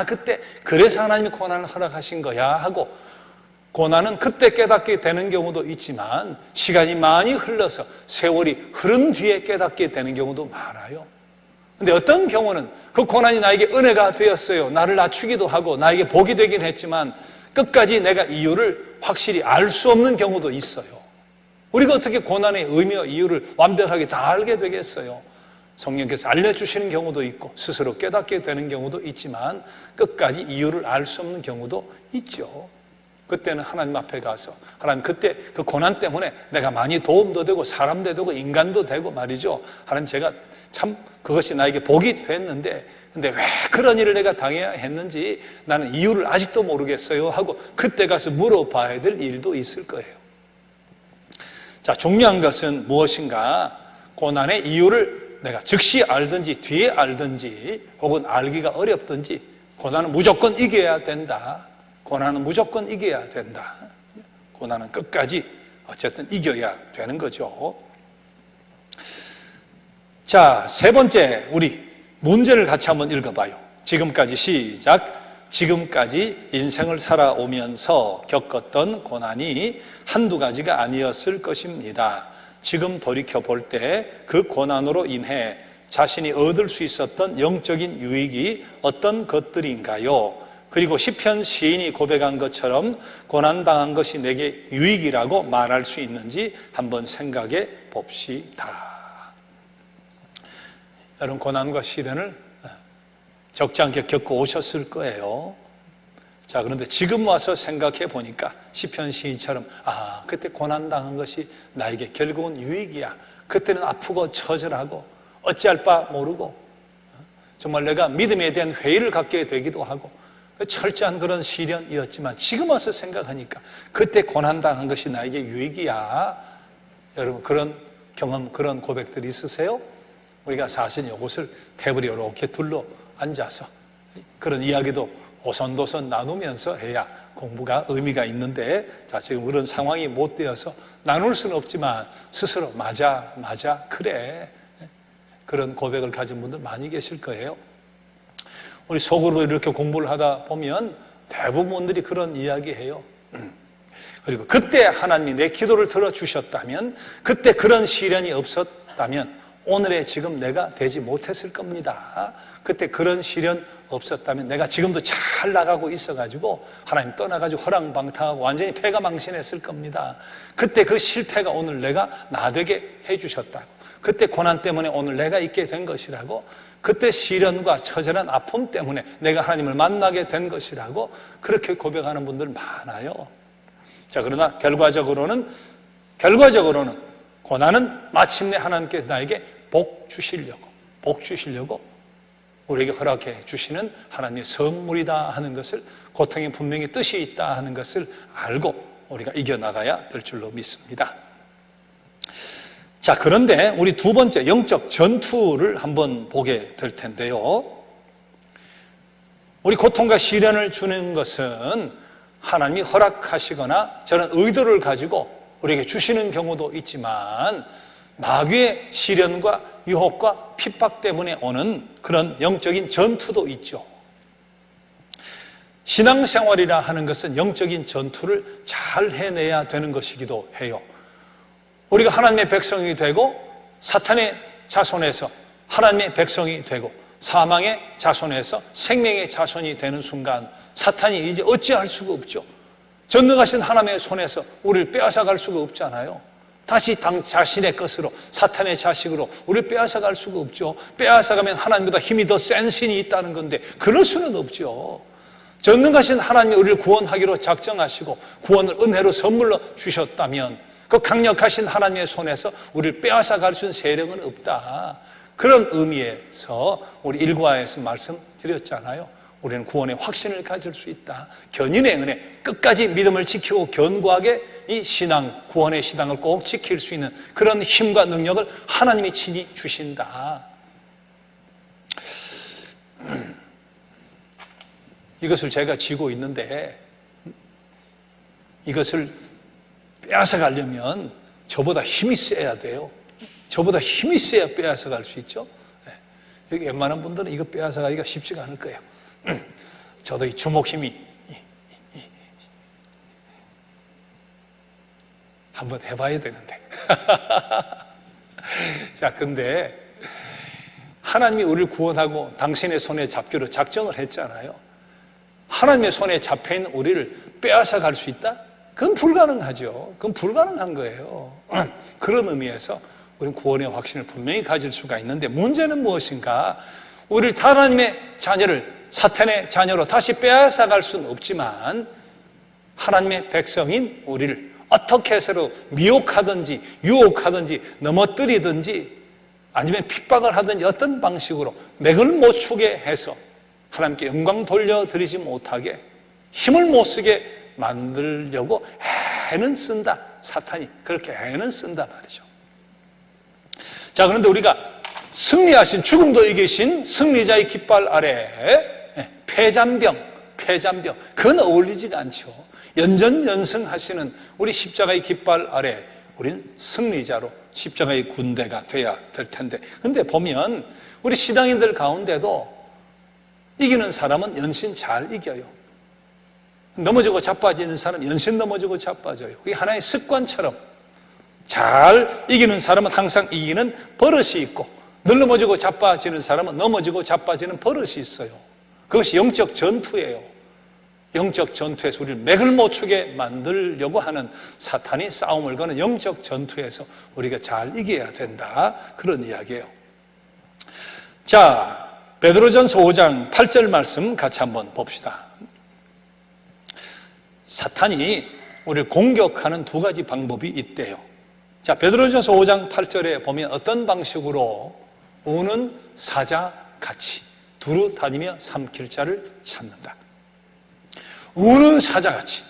그때 그래서 하나님이 고난을 허락하신 거야 하고 고난은 그때 깨닫게 되는 경우도 있지만 시간이 많이 흘러서 세월이 흐른 뒤에 깨닫게 되는 경우도 많아요. 근데 어떤 경우는 그 고난이 나에게 은혜가 되었어요. 나를 낮추기도 하고 나에게 복이 되긴 했지만 끝까지 내가 이유를 확실히 알 수 없는 경우도 있어요. 우리가 어떻게 고난의 의미와 이유를 완벽하게 다 알게 되겠어요? 성령께서 알려주시는 경우도 있고 스스로 깨닫게 되는 경우도 있지만 끝까지 이유를 알 수 없는 경우도 있죠. 그때는 하나님 앞에 가서 하나님 그때 그 고난 때문에 내가 많이 도움도 되고 사람도 되고 인간도 되고 말이죠. 하나님 제가 참 그것이 나에게 복이 됐는데 근데 왜 그런 일을 내가 당해야 했는지 나는 이유를 아직도 모르겠어요 하고 그때 가서 물어봐야 될 일도 있을 거예요. 자, 중요한 것은 무엇인가? 고난의 이유를 내가 즉시 알든지 뒤에 알든지 혹은 알기가 어렵든지 고난은 무조건 이겨야 된다. 고난은 무조건 이겨야 된다. 고난은 끝까지 어쨌든 이겨야 되는 거죠. 자, 3번째 우리 문제를 같이 한번 읽어봐요. 지금까지 시작. 지금까지 인생을 살아오면서 겪었던 고난이 한두 가지가 아니었을 것입니다. 지금 돌이켜볼 때 그 고난으로 인해 자신이 얻을 수 있었던 영적인 유익이 어떤 것들인가요? 그리고 시편 시인이 고백한 것처럼 고난당한 것이 내게 유익이라고 말할 수 있는지 한번 생각해 봅시다. 여러분 고난과 시련을 적지 않게 겪고 오셨을 거예요. 자, 그런데 지금 와서 생각해 보니까 시편 시인처럼 그때 고난당한 것이 나에게 결국은 유익이야. 그때는 아프고 처절하고 어찌할 바 모르고 정말 내가 믿음에 대한 회의를 갖게 되기도 하고 철저한 그런 시련이었지만 지금 와서 생각하니까 그때 고난당한 것이 나에게 유익이야. 여러분 그런 경험, 그런 고백들이 있으세요? 우리가 사실 이것을 테이블에 이렇게 둘러 앉아서 그런 이야기도 오손도손 나누면서 해야 공부가 의미가 있는데 자, 지금 그런 상황이 못 되어서 나눌 수는 없지만 스스로 맞아 그래 그런 고백을 가진 분들 많이 계실 거예요. 우리 속으로 이렇게 공부를 하다 보면 대부분들이 그런 이야기해요. 그리고 그때 하나님이 내 기도를 들어주셨다면 그때 그런 시련이 없었다면 오늘의 지금 내가 되지 못했을 겁니다. 그때 그런 시련 없었다면 내가 지금도 잘 나가고 있어가지고 하나님 떠나가지고 허랑방탕하고 완전히 패가망신했을 겁니다. 그때 그 실패가 오늘 내가 나되게 해주셨다고 그때 고난 때문에 오늘 내가 있게 된 것이라고 그때 시련과 처절한 아픔 때문에 내가 하나님을 만나게 된 것이라고 그렇게 고백하는 분들 많아요. 자, 그러나 결과적으로는 고난은 마침내 하나님께서 나에게 복 주시려고 우리에게 허락해 주시는 하나님의 선물이다 하는 것을 고통에 분명히 뜻이 있다 하는 것을 알고 우리가 이겨나가야 될 줄로 믿습니다. 자, 그런데 우리 2번째 영적 전투를 한번 보게 될 텐데요. 우리 고통과 시련을 주는 것은 하나님이 허락하시거나 저런 의도를 가지고 우리에게 주시는 경우도 있지만 마귀의 시련과 유혹과 핍박 때문에 오는 그런 영적인 전투도 있죠. 신앙생활이라 하는 것은 영적인 전투를 잘 해내야 되는 것이기도 해요. 우리가 하나님의 백성이 되고 사탄의 자손에서 하나님의 백성이 되고 사망의 자손에서 생명의 자손이 되는 순간 사탄이 이제 어찌할 수가 없죠. 전능하신 하나님의 손에서 우리를 빼앗아갈 수가 없잖아요. 다시 자신의 것으로 사탄의 자식으로 우리를 빼앗아갈 수가 없죠. 빼앗아가면 하나님보다 힘이 더 센 신이 있다는 건데 그럴 수는 없죠. 전능하신 하나님이 우리를 구원하기로 작정하시고 구원을 은혜로 선물로 주셨다면 그 강력하신 하나님의 손에서 우리를 빼앗아갈 수 있는 세력은 없다. 그런 의미에서 우리 일과에서 말씀드렸잖아요. 우리는 구원의 확신을 가질 수 있다. 견인의 은혜, 끝까지 믿음을 지키고 견고하게 이 신앙, 구원의 신앙을 꼭 지킬 수 있는 그런 힘과 능력을 하나님이 친히 주신다. 이것을 제가 쥐고 있는데 이것을 빼앗아가려면 저보다 힘이 세야 돼요. 저보다 힘이 세야 빼앗아갈 수 있죠. 여기 웬만한 분들은 이거 빼앗아가기가 쉽지가 않을 거예요. 저도 이 주먹 힘이 한번 해봐야 되는데. 자, 근데 하나님이 우리를 구원하고 당신의 손에 잡기로 작정을 했잖아요. 하나님의 손에 잡혀있는 우리를 빼앗아 갈 수 있다? 그건 불가능하죠. 그건 불가능한 거예요. 그런 의미에서 우리는 구원의 확신을 분명히 가질 수가 있는데 문제는 무엇인가? 우리를 하나님의 자녀를 사탄의 자녀로 다시 빼앗아갈 수는 없지만 하나님의 백성인 우리를 어떻게 해서도 미혹하든지 유혹하든지 넘어뜨리든지 아니면 핍박을 하든지 어떤 방식으로 맥을 못 추게 해서 하나님께 영광 돌려드리지 못하게 힘을 못 쓰게 만들려고 애는 쓴다. 사탄이 그렇게 애는 쓴다 말이죠. 자, 그런데 우리가 승리하신 죽음도 이기신 승리자의 깃발 아래 패잔병 그건 어울리지가 않죠. 연전연승하시는 우리 십자가의 깃발 아래 우리는 승리자로 십자가의 군대가 돼야 될 텐데 근데 보면 우리 신앙인들 가운데도 이기는 사람은 연신 잘 이겨요. 넘어지고 자빠지는 사람은 연신 넘어지고 자빠져요. 그게 하나의 습관처럼 잘 이기는 사람은 항상 이기는 버릇이 있고 늘 넘어지고 자빠지는 사람은 넘어지고 자빠지는 버릇이 있어요. 그것이 영적 전투예요. 영적 전투에서 우리를 맥을 못 추게 만들려고 하는 사탄이 싸움을 거는 영적 전투에서 우리가 잘 이겨야 된다. 그런 이야기예요. 자, 베드로전서 5장 8절 말씀 같이 한번 봅시다. 사탄이 우리를 공격하는 두 가지 방법이 있대요. 자, 베드로전서 5장 8절에 보면 어떤 방식으로 우는 사자같이 두루 다니며 삼킬 자를 찾는다. 우는 사자같이.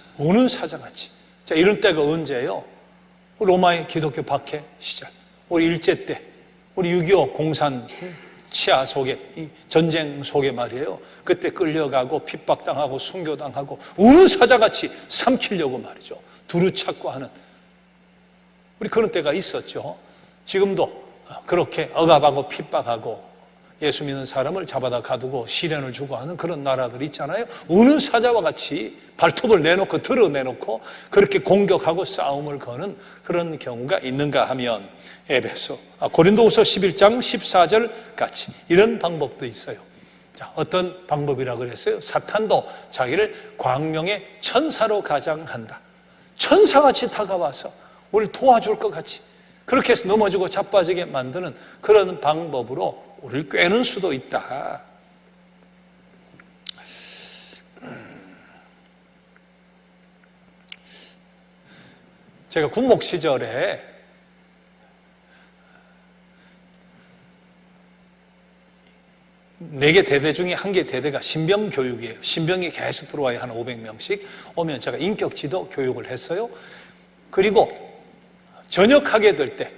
자, 이런 때가 언제예요? 로마의 기독교 박해 시절, 우리 일제 때, 우리 6.25 공산 치하 속에, 이 전쟁 속에 말이에요. 그때 끌려가고 핍박당하고 순교당하고 우는 사자같이 삼키려고 말이죠. 두루 찾고 하는 우리 그런 때가 있었죠. 지금도 그렇게 억압하고 핍박하고 예수 믿는 사람을 잡아다 가두고 시련을 주고 하는 그런 나라들이 있잖아요. 우는 사자와 같이 발톱을 내놓고 드러내놓고 그렇게 공격하고 싸움을 거는 그런 경우가 있는가 하면 고린도후서 11장 14절 같이 이런 방법도 있어요. 자, 어떤 방법이라고 그랬어요? 사탄도 자기를 광명의 천사로 가장한다. 천사같이 다가와서 우리를 도와줄 것 같이 그렇게 해서 넘어지고 자빠지게 만드는 그런 방법으로 우리를 꿰는 수도 있다. 제가 군목 시절에 네 개 대대 중에 한 개 대대가 신병 교육이에요. 신병이 계속 들어와야 한 500명씩 오면 제가 인격 지도 교육을 했어요. 그리고 전역하게 될 때,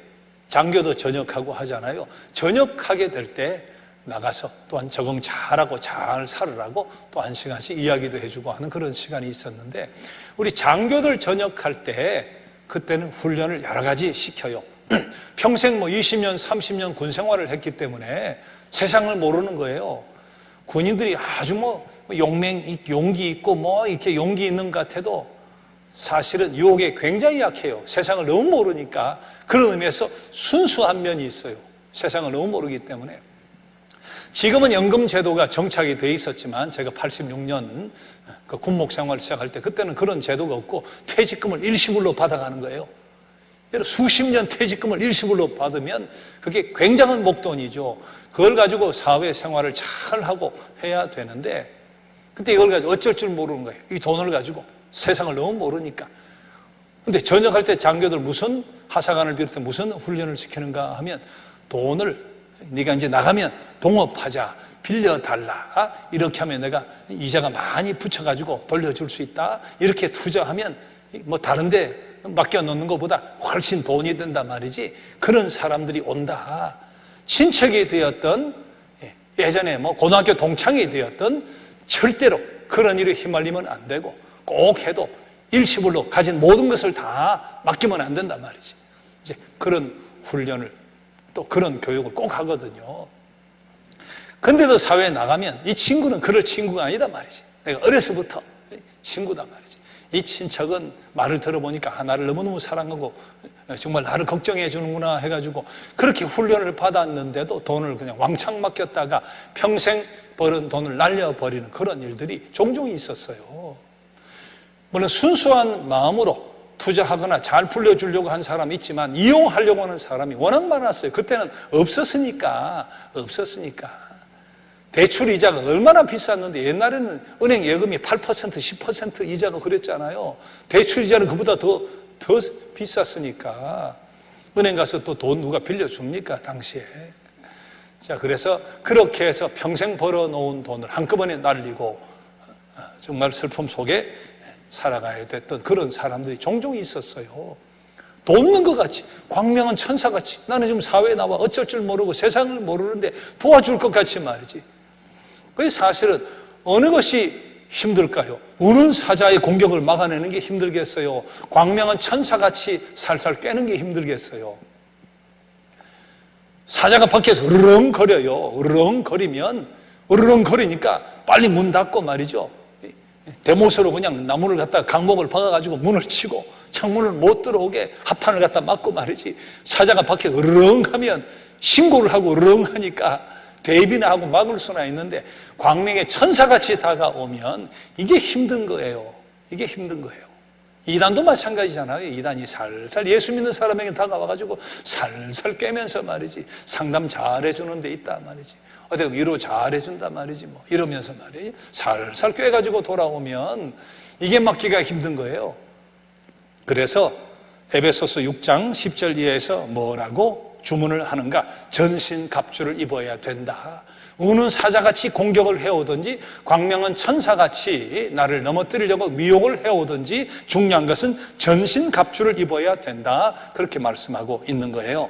장교도 전역하고 하잖아요. 전역하게 될 때 나가서 또한 적응 잘하고 잘 살으라고 또 한 시간씩 이야기도 해주고 하는 그런 시간이 있었는데 우리 장교들 전역할 때 그때는 훈련을 여러 가지 시켜요. 평생 20년, 30년 군 생활을 했기 때문에 세상을 모르는 거예요. 군인들이 아주 용기 있고 이렇게 용기 있는 것 같아도 사실은 유혹에 굉장히 약해요. 세상을 너무 모르니까. 그런 의미에서 순수한 면이 있어요. 세상을 너무 모르기 때문에. 지금은 연금제도가 정착이 돼 있었지만 제가 86년 그 군목 생활을 시작할 때 그때는 그런 제도가 없고 퇴직금을 일시불로 받아가는 거예요. 수십 년 퇴직금을 일시불로 받으면 그게 굉장한 목돈이죠. 그걸 가지고 사회생활을 잘 하고 해야 되는데 그때 이걸 가지고 어쩔 줄 모르는 거예요. 이 돈을 가지고 세상을 너무 모르니까. 근데 전역할 때 장교들 무슨 하사관을 비롯해 무슨 훈련을 시키는가 하면 돈을 네가 이제 나가면 동업하자, 빌려달라. 이렇게 하면 내가 이자가 많이 붙여가지고 돌려줄 수 있다. 이렇게 투자하면 뭐 다른데 맡겨놓는 것보다 훨씬 돈이 된단 말이지. 그런 사람들이 온다. 친척이 되었던 예전에 뭐 고등학교 동창이 되었던 절대로 그런 일에 휘말리면 안 되고 꼭 해도 일시불로 가진 모든 것을 다 맡기면 안 된단 말이지. 이제 그런 훈련을 또 그런 교육을 꼭 하거든요. 근데도 사회에 나가면 이 친구는 그럴 친구가 아니다 말이지. 내가 어려서부터 친구단 말이지. 이 친척은 말을 들어보니까 나를 너무너무 사랑하고 정말 나를 걱정해 주는구나 해가지고 그렇게 훈련을 받았는데도 돈을 그냥 왕창 맡겼다가 평생 벌은 돈을 날려버리는 그런 일들이 종종 있었어요. 물론 순수한 마음으로 투자하거나 잘 불려주려고 한 사람이 있지만 이용하려고 하는 사람이 워낙 많았어요. 그때는 없었으니까. 대출 이자가 얼마나 비쌌는데 옛날에는 은행 예금이 8%, 10% 이자가 그랬잖아요. 대출 이자는 그보다 더 비쌌으니까. 은행 가서 또 돈 누가 빌려줍니까, 당시에. 자, 그래서 그렇게 해서 평생 벌어놓은 돈을 한꺼번에 날리고 정말 슬픔 속에 살아가야 됐던 그런 사람들이 종종 있었어요. 돕는 것 같이, 광명한 천사같이 나는 지금 사회에 나와 어쩔 줄 모르고 세상을 모르는데 도와줄 것 같이 말이지. 그게 사실은 어느 것이 힘들까요? 우는 사자의 공격을 막아내는 게 힘들겠어요? 광명한 천사같이 살살 꿰는 게 힘들겠어요? 사자가 밖에서 으르렁거려요. 으르렁거리니까 빨리 문 닫고 말이죠. 대못으로 그냥 나무를 갖다가 강목을 박아가지고 문을 치고 창문을 못 들어오게 합판을 갖다 막고 말이지. 사자가 밖에 으르렁하면 신고를 하고 으르렁하니까 대비나 하고 막을 수나 있는데 광명의 천사같이 다가오면 이게 힘든 거예요. 이단도 마찬가지잖아요. 이단이 살살 예수 믿는 사람에게 다가와가지고 살살 꿰면서 말이지. 상담 잘해주는 데 있다 말이지. 어디 위로 잘해준다 말이지 뭐 이러면서 말이지. 살살 꿰가지고 돌아오면 이게 막기가 힘든 거예요. 그래서 에베소서 6장 10절 이하에서 뭐라고 주문을 하는가? 전신갑주를 입어야 된다. 우는 사자같이 공격을 해오든지 광명한 천사같이 나를 넘어뜨리려고 미혹을 해오든지 중요한 것은 전신갑주를 입어야 된다. 그렇게 말씀하고 있는 거예요.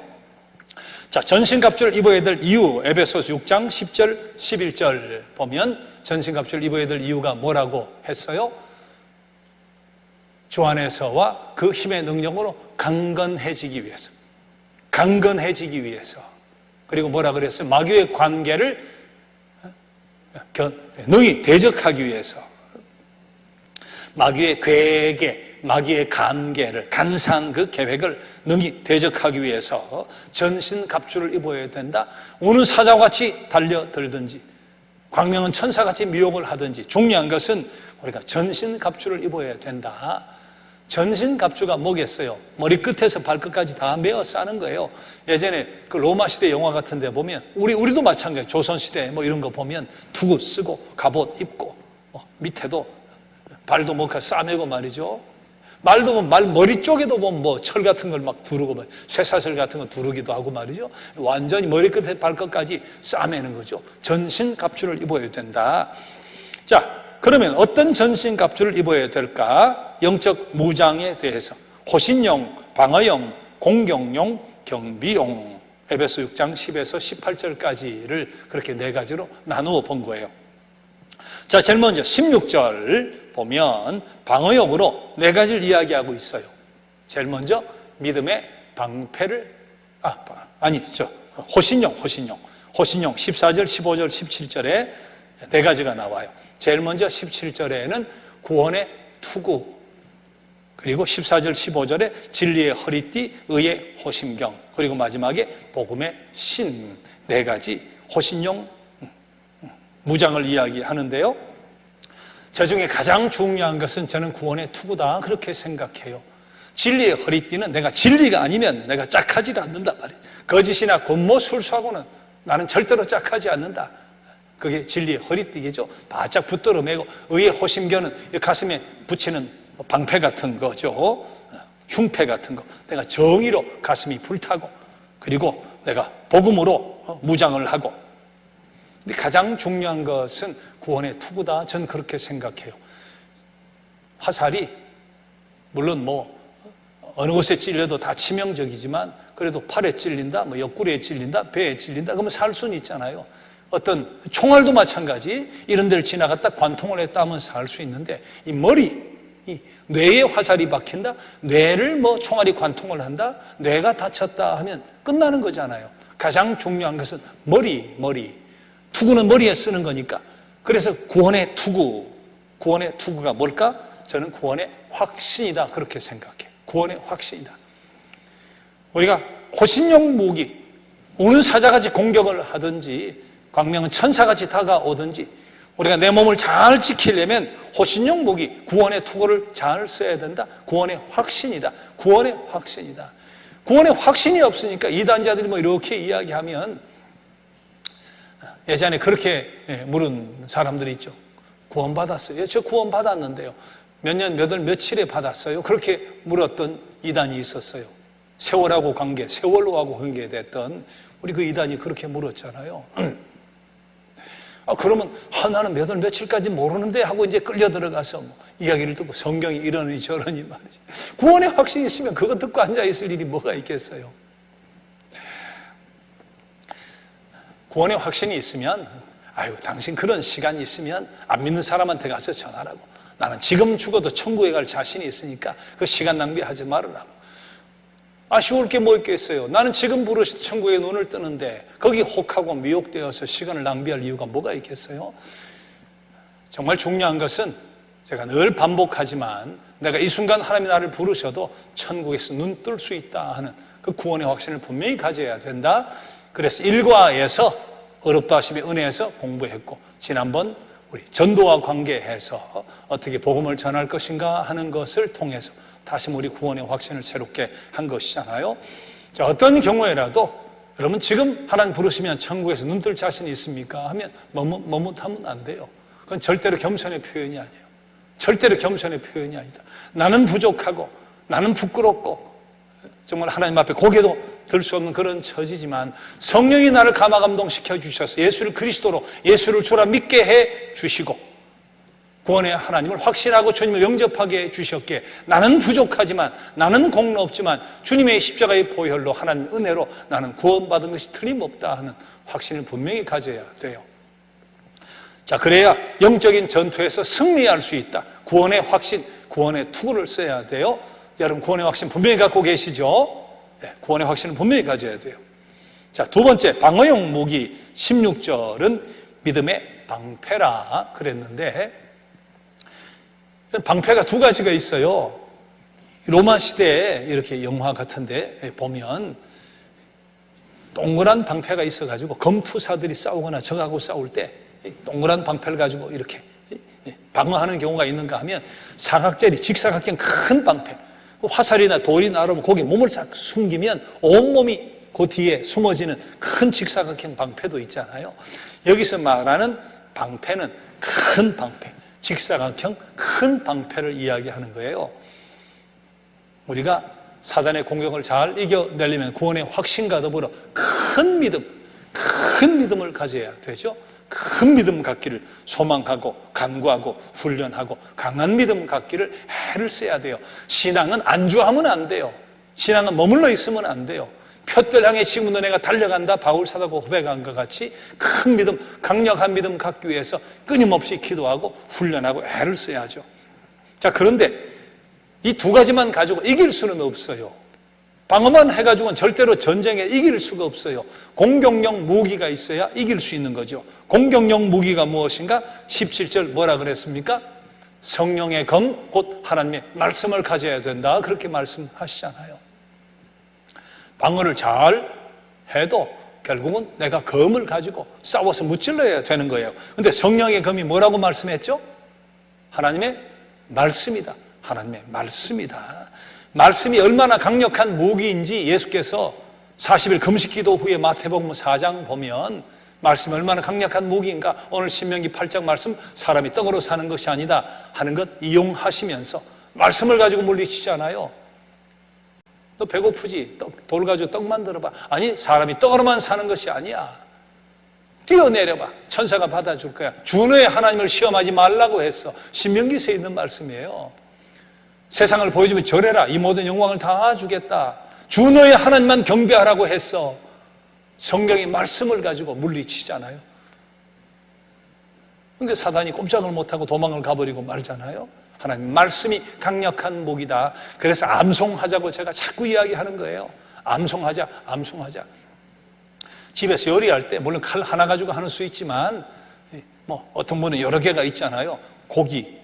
자, 전신갑주를 입어야 될 이유, 에베소서 6장 10절, 11절 보면 전신갑주를 입어야 될 이유가 뭐라고 했어요? 주 안에서와 그 힘의 능력으로 강건해지기 위해서. 그리고 뭐라 그랬어요? 마귀의 관계를 능히 대적하기 위해서. 마귀의 괴계, 마귀의 간사한 그 계획을 능히 대적하기 위해서 전신갑주를 입어야 된다. 우는 사자같이 달려들든지 광명한 천사같이 미혹을 하든지 중요한 것은 우리가 전신갑주를 입어야 된다. 전신갑주가 뭐겠어요? 머리끝에서 발끝까지 다 메어 싸는 거예요. 예전에 그 로마 시대 영화 같은 데 보면 우리도 마찬가지예요. 조선시대 뭐 이런 거 보면 투구 쓰고 갑옷 입고 밑에도 발도 뭐 싸매고 말이죠. 말도 보면 말 머리 쪽에도 보면 뭐 철 같은 걸 막 두르고 쇠사슬 같은 거 두르기도 하고 말이죠. 완전히 머리끝에 발끝까지 싸매는 거죠. 전신갑주를 입어야 된다. 자, 그러면 어떤 전신갑주를 입어야 될까? 영적 무장에 대해서 호신용, 방어용, 공격용, 경비용, 에베소 6장 10에서 18절까지를 그렇게 네 가지로 나누어 본 거예요. 자, 제일 먼저 16절 보면 방어용으로 네 가지를 이야기하고 있어요. 제일 먼저 믿음의 방패를 호신용 14절, 15절, 17절에 네 가지가 나와요. 제일 먼저 17절에는 구원의 투구, 그리고 14절 15절에 진리의 허리띠, 의의 호심경, 그리고 마지막에 복음의 신, 네 가지 호신용 무장을 이야기하는데요. 저 중에 가장 중요한 것은 저는 구원의 투구다 그렇게 생각해요. 진리의 허리띠는 내가 진리가 아니면 내가 짝하지 않는다 말이에요. 거짓이나 곤모술수하고는 나는 절대로 짝하지 않는다. 그게 진리의 허리띠겠죠. 바짝 붙들어 매고, 의의 호심견은 가슴에 붙이는 방패 같은 거죠. 흉패 같은 거. 내가 정의로 가슴이 불타고, 그리고 내가 복음으로 무장을 하고. 근데 가장 중요한 것은 구원의 투구다. 전 그렇게 생각해요. 화살이 물론 어느 곳에 찔려도 다 치명적이지만, 그래도 팔에 찔린다, 옆구리에 찔린다, 배에 찔린다, 그러면 살 수는 있잖아요. 어떤 총알도 마찬가지, 이런 데를 지나갔다 관통을 했다 하면 살 수 있는데, 이 머리, 이 뇌에 화살이 박힌다, 뇌를 총알이 관통을 한다, 뇌가 다쳤다 하면 끝나는 거잖아요. 가장 중요한 것은 머리. 투구는 머리에 쓰는 거니까. 그래서 구원의 투구가 뭘까? 저는 구원의 확신이다 그렇게 생각해요. 구원의 확신이다. 우리가 호신용 무기, 오는 사자같이 공격을 하든지 광명은 천사같이 다가오든지, 우리가 내 몸을 잘 지키려면 호신용 무기, 구원의 투구를 잘 써야 된다. 구원의 확신이다. 구원의 확신이다. 구원의 확신이 없으니까 이단자들이 이렇게 이야기하면, 예전에 그렇게 물은 사람들이 있죠. 구원받았어요. 저 구원받았는데요. 몇 년, 몇 월, 며칠에 받았어요. 그렇게 물었던 이단이 있었어요. 세월하고 세월호하고 관계됐던 우리 그 이단이 그렇게 물었잖아요. 그러면 나는 몇 월, 며칠까지 모르는데 하고 이제 끌려 들어가서 이야기를 듣고 성경이 이러니 저러니 말이지. 구원의 확신이 있으면 그거 듣고 앉아있을 일이 뭐가 있겠어요. 구원의 확신이 있으면, 당신 그런 시간이 있으면 안 믿는 사람한테 가서 전하라고. 나는 지금 죽어도 천국에 갈 자신이 있으니까 그 시간 낭비하지 말으라고. 아쉬울 게 뭐 있겠어요. 나는 지금 부르셔서 천국에 눈을 뜨는데 거기 혹하고 미혹되어서 시간을 낭비할 이유가 뭐가 있겠어요. 정말 중요한 것은 제가 늘 반복하지만, 내가 이 순간 하나님이 나를 부르셔도 천국에서 눈 뜰 수 있다 하는 그 구원의 확신을 분명히 가져야 된다. 그래서 일과에서 어렵다 하심의 은혜에서 공부했고, 지난번 우리 전도와 관계해서 어떻게 복음을 전할 것인가 하는 것을 통해서 다시 우리 구원의 확신을 새롭게 한 것이잖아요. 자, 어떤 경우에라도 여러분 지금 하나님 부르시면 천국에서 눈 뜰 자신이 있습니까? 하면 머뭇하면 안 돼요. 그건 절대로 겸손의 표현이 아니에요. 절대로 겸손의 표현이 아니다. 나는 부족하고 나는 부끄럽고 정말 하나님 앞에 고개도 들 수 없는 그런 처지지만, 성령이 나를 감화감동시켜 주셔서 예수를 그리스도로, 예수를 주라 믿게 해 주시고 구원의 하나님을 확신하고 주님을 영접하게 해 주셨기에, 나는 부족하지만, 나는 공로 없지만 주님의 십자가의 보혈로 하나님의 은혜로 나는 구원받은 것이 틀림없다 하는 확신을 분명히 가져야 돼요. 자, 그래야 영적인 전투에서 승리할 수 있다. 구원의 확신, 구원의 투구를 써야 돼요. 여러분 구원의 확신 분명히 갖고 계시죠? 네, 구원의 확신을 분명히 가져야 돼요. 자, 두 번째, 방어용 무기 16절은 믿음의 방패라 그랬는데, 방패가 두 가지가 있어요. 로마 시대에 이렇게 영화 같은데 보면 동그란 방패가 있어가지고 검투사들이 싸우거나 적하고 싸울 때 동그란 방패를 가지고 이렇게 방어하는 경우가 있는가 하면, 사각짜리 직사각형 큰 방패, 화살이나 돌이 날아오면 거기에 몸을 싹 숨기면 온몸이 그 뒤에 숨어지는 큰 직사각형 방패도 있잖아요. 여기서 말하는 방패는 큰 방패, 직사각형 큰 방패를 이야기하는 거예요. 우리가 사단의 공격을 잘 이겨내려면 구원의 확신과 더불어 큰 믿음을 가져야 되죠. 큰 믿음 갖기를 소망하고 간구하고 훈련하고 강한 믿음 갖기를 애를 써야 돼요. 신앙은 안주하면 안 돼요. 신앙은 머물러 있으면 안 돼요. 푯들 향해 지금도 내가 달려간다, 바울 사도가 고백한 것 같이 큰 믿음, 강력한 믿음 갖기 위해서 끊임없이 기도하고 훈련하고 애를 써야죠. 자, 그런데 이 두 가지만 가지고 이길 수는 없어요. 방어만 해가지고는 절대로 전쟁에 이길 수가 없어요. 공격용 무기가 있어야 이길 수 있는 거죠. 공격용 무기가 무엇인가? 17절 뭐라 그랬습니까? 성령의 검, 곧 하나님의 말씀을 가져야 된다. 그렇게 말씀하시잖아요. 방어를 잘 해도 결국은 내가 검을 가지고 싸워서 무찔러야 되는 거예요. 근데 성령의 검이 뭐라고 말씀했죠? 하나님의 말씀이다. 하나님의 말씀이다. 말씀이 얼마나 강력한 무기인지 예수께서 40일 금식기도 후에 마태복음 4장 보면 말씀이 얼마나 강력한 무기인가, 오늘 신명기 8장 말씀 사람이 떡으로 사는 것이 아니다 하는 것 이용하시면서 말씀을 가지고 물리치잖아요. 너 배고프지? 돌 가지고 떡 만들어봐. 아니, 사람이 떡으로만 사는 것이 아니야. 뛰어내려봐. 천사가 받아줄 거야. 주너의 하나님을 시험하지 말라고 했어. 신명기서에 있는 말씀이에요. 세상을 보여주면 절해라. 이 모든 영광을 다 주겠다. 주너의 하나님만 경배하라고 했어. 성경의 말씀을 가지고 물리치잖아요. 그런데 사단이 꼼짝을 못하고 도망을 가버리고 말잖아요. 하나님 말씀이 강력한 무기다. 그래서 암송하자고 제가 자꾸 이야기하는 거예요. 암송하자, 암송하자. 집에서 요리할 때 물론 칼 하나 가지고 하는 수 있지만 뭐 어떤 분은 여러 개가 있잖아요. 고기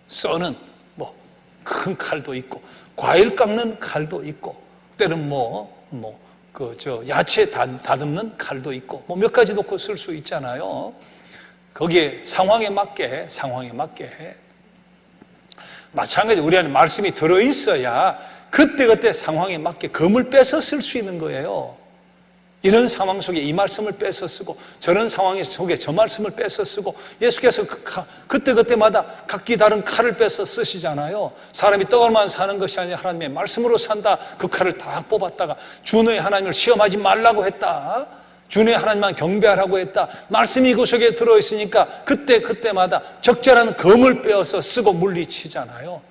써는 뭐 큰 칼도 있고 과일 깎는 칼도 있고 때는 야채 다듬는 칼도 있고 뭐 몇 가지 놓고 쓸 수 있잖아요. 거기에 상황에 맞게 마찬가지로 우리 안에 말씀이 들어있어야 그때그때 상황에 맞게 검을 빼서 쓸 수 있는 거예요. 이런 상황 속에 이 말씀을 빼서 쓰고 저런 상황 속에 저 말씀을 빼서 쓰고 예수께서 그때그때마다 각기 다른 칼을 빼서 쓰시잖아요. 사람이 떡으로만 사는 것이 아니라 하나님의 말씀으로 산다. 그 칼을 다 뽑았다가 주 너의 하나님을 시험하지 말라고 했다. 주 너의 하나님만 경배하라고 했다. 말씀이 그 속에 들어있으니까 그때마다 적절한 검을 빼어서 쓰고 물리치잖아요.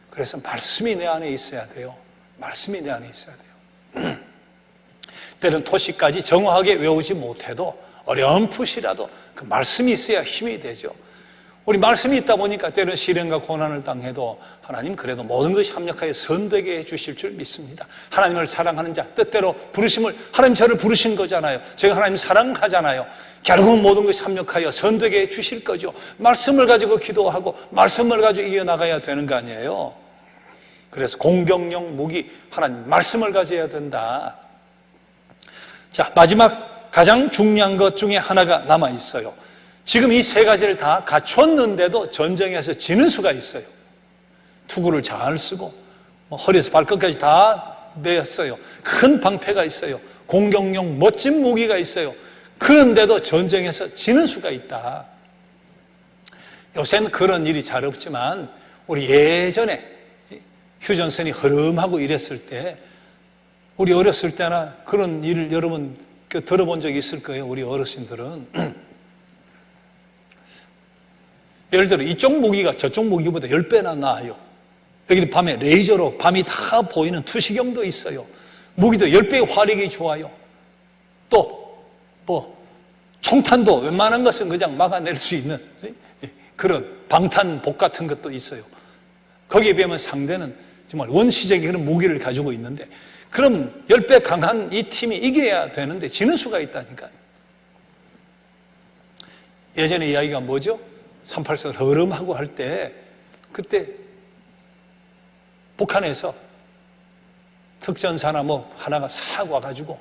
그래서 말씀이 내 안에 있어야 돼요. 말씀이 내 안에 있어야 돼요. 때는 토시까지 정확하게 외우지 못해도 어렴풋이라도 그 말씀이 있어야 힘이 되죠. 우리 말씀이 있다 보니까 때는 시련과 고난을 당해도 하나님 그래도 모든 것이 합력하여 선되게 해주실 줄 믿습니다. 하나님을 사랑하는 자, 뜻대로 부르심을, 하나님 저를 부르신 거잖아요. 제가 하나님 사랑하잖아요. 결국은 모든 것이 합력하여 선되게 해주실 거죠. 말씀을 가지고 기도하고 말씀을 가지고 이어나가야 되는 거 아니에요. 그래서 공격용 무기, 하나님 말씀을 가져야 된다. 자, 마지막 가장 중요한 것 중에 하나가 남아있어요. 지금 이 세 가지를 다 갖췄는데도 전쟁에서 지는 수가 있어요. 투구를 잘 쓰고 허리에서 발끝까지 다 매었어요. 큰 방패가 있어요. 공격용 멋진 무기가 있어요. 그런데도 전쟁에서 지는 수가 있다. 요새는 그런 일이 잘 없지만 우리 예전에 휴전선이 흐름하고 이랬을 때 우리 어렸을 때나 그런 일을 여러분 들어본 적이 있을 거예요. 우리 어르신들은. 예를 들어 이쪽 무기가 저쪽 무기보다 10배나 나아요. 여기 밤에 레이저로 밤이 다 보이는 투시경도 있어요. 무기도 10배의 화력이 좋아요. 또 총탄도 웬만한 것은 그냥 막아낼 수 있는 그런 방탄복 같은 것도 있어요. 거기에 비하면 상대는 정말 원시적인 그런 무기를 가지고 있는데 그럼 10배 강한 이 팀이 이겨야 되는데 지는 수가 있다니까요. 예전에 이야기가 뭐죠? 38선 흐름하고 할 때 그때 북한에서 특전사나 하나가 싹 와가지고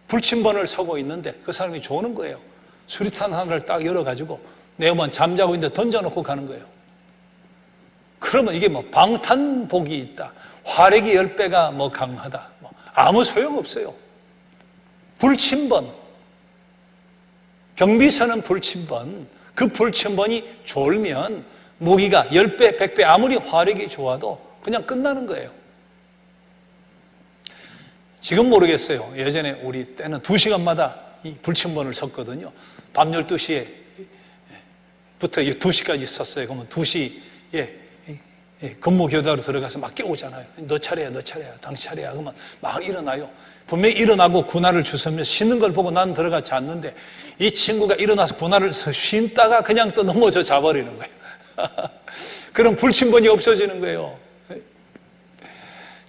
불침번을 서고 있는데 그 사람이 조는 거예요. 수리탄 하나를 딱 열어가지고 내만 잠자고 있는데 던져놓고 가는 거예요. 그러면 이게 방탄복이 있다. 화력이 10배가 강하다. 아무 소용없어요. 불침번. 경비선은 불침번. 그 불침번이 졸면 무기가 10배, 100배 아무리 화력이 좋아도 그냥 끝나는 거예요. 지금 모르겠어요. 예전에 우리 때는 2시간마다 이 불침번을 섰거든요. 밤 12시에 부터 2시까지 섰어요. 그러면 2시에 근무교대로 들어가서 막 깨우잖아요. 너 차례야, 너 차례야, 당 차례야. 그러면 막 일어나요. 분명히 일어나고 군화를 주섬면서 쉬는 걸 보고 난 들어가지 않는데 이 친구가 일어나서 군화를 쉰다가 그냥 또 넘어져 자버리는 거예요. 그럼 불침번이 없어지는 거예요.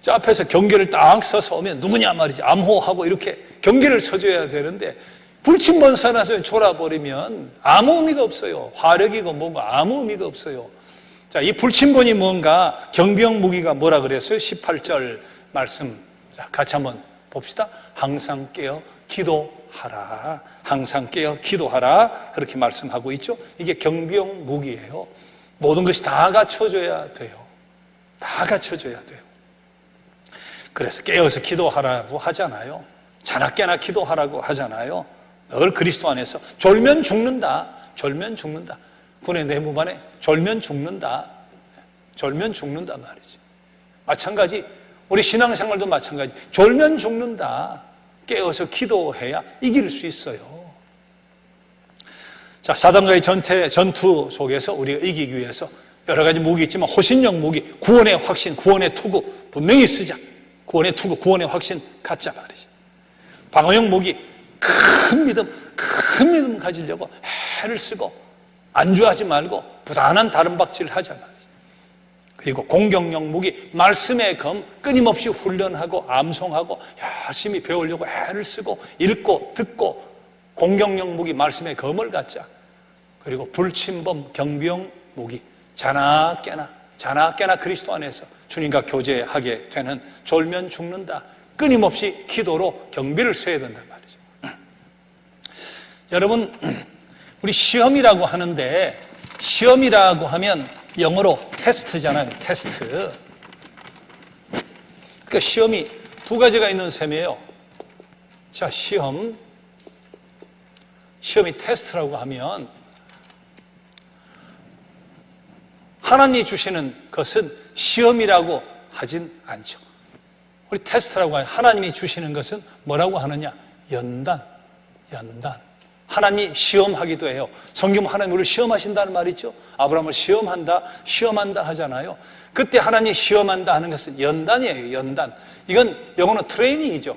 저 앞에서 경계를 딱 서서 오면 누구냐 말이지. 암호하고 이렇게 경계를 서줘야 되는데 불침번선에서 졸아버리면 아무 의미가 없어요. 화력이고 뭐고 아무 의미가 없어요. 자, 이 불침번이 뭔가, 경비용 무기가 뭐라 그랬어요? 18절 말씀. 자, 같이 한번 봅시다. 항상 깨어 기도하라. 항상 깨어 기도하라. 그렇게 말씀하고 있죠. 이게 경비용 무기예요. 모든 것이 다 갖춰져야 돼요. 다 갖춰져야 돼요. 그래서 깨어서 기도하라고 하잖아요. 자나깨나 기도하라고 하잖아요. 늘 그리스도 안에서 졸면 죽는다. 졸면 죽는다. 군의 내무반에 졸면 죽는다. 졸면 죽는다 말이지. 마찬가지 우리 신앙생활도 마찬가지. 졸면 죽는다. 깨어서 기도해야 이길 수 있어요. 자, 사단과의 전투 속에서 우리가 이기기 위해서 여러 가지 무기 있지만 호신용 무기, 구원의 확신, 구원의 투구 분명히 쓰자. 구원의 투구, 구원의 확신 갖자 말이지. 방어용 무기, 큰 믿음 가지려고 애를 쓰고 안주하지 말고 부단한 다름박질을 하자 말이지. 그리고 공격용 무기, 말씀의 검, 끊임없이 훈련하고 암송하고 열심히 배우려고 애를 쓰고 읽고 듣고 공격용 무기, 말씀의 검을 갖자. 그리고 불침범, 경비용 무기, 자나깨나 그리스도 안에서 주님과 교제하게 되는 졸면 죽는다. 끊임없이 기도로 경비를 써야 된단 말이죠. 여러분, 우리 시험이라고 하는데, 시험이라고 하면 영어로 테스트잖아요. 테스트. 그러니까 시험이 두 가지가 있는 셈이에요. 자, 시험이 테스트라고 하면 하나님이 주시는 것은 시험이라고 하진 않죠. 우리 테스트라고 하면 하나님이 주시는 것은 뭐라고 하느냐? 연단. 하나님이 시험하기도 해요. 성경 하나님 우리를 시험하신다는 말이죠. 아브라함을 시험한다 하잖아요. 그때 하나님이 시험한다 하는 것은 연단이에요. 연단. 이건 영어는 트레이닝이죠.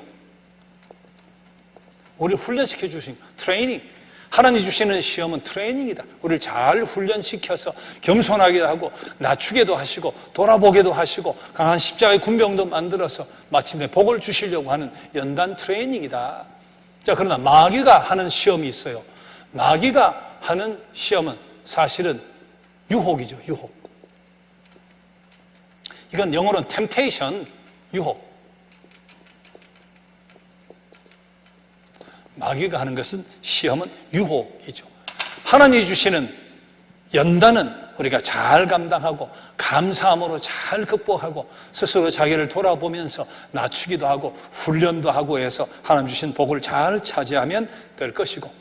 우리를 훈련시켜 주신 트레이닝. 하나님 주시는 시험은 트레이닝이다. 우리를 잘 훈련시켜서 겸손하기도 하고 낮추게도 하시고 돌아보게도 하시고 강한 십자가의 군병도 만들어서 마침내 복을 주시려고 하는 연단 트레이닝이다. 자, 그러나 마귀가 하는 시험이 있어요. 마귀가 하는 시험은 사실은 유혹이죠. 유혹. 이건 영어로는 temptation, 유혹. 마귀가 하는 것은, 시험은 유혹이죠. 하나님이 주시는 연단은 우리가 잘 감당하고 감사함으로 잘 극복하고 스스로 자기를 돌아보면서 낮추기도 하고 훈련도 하고 해서 하나님 주신 복을 잘 차지하면 될 것이고,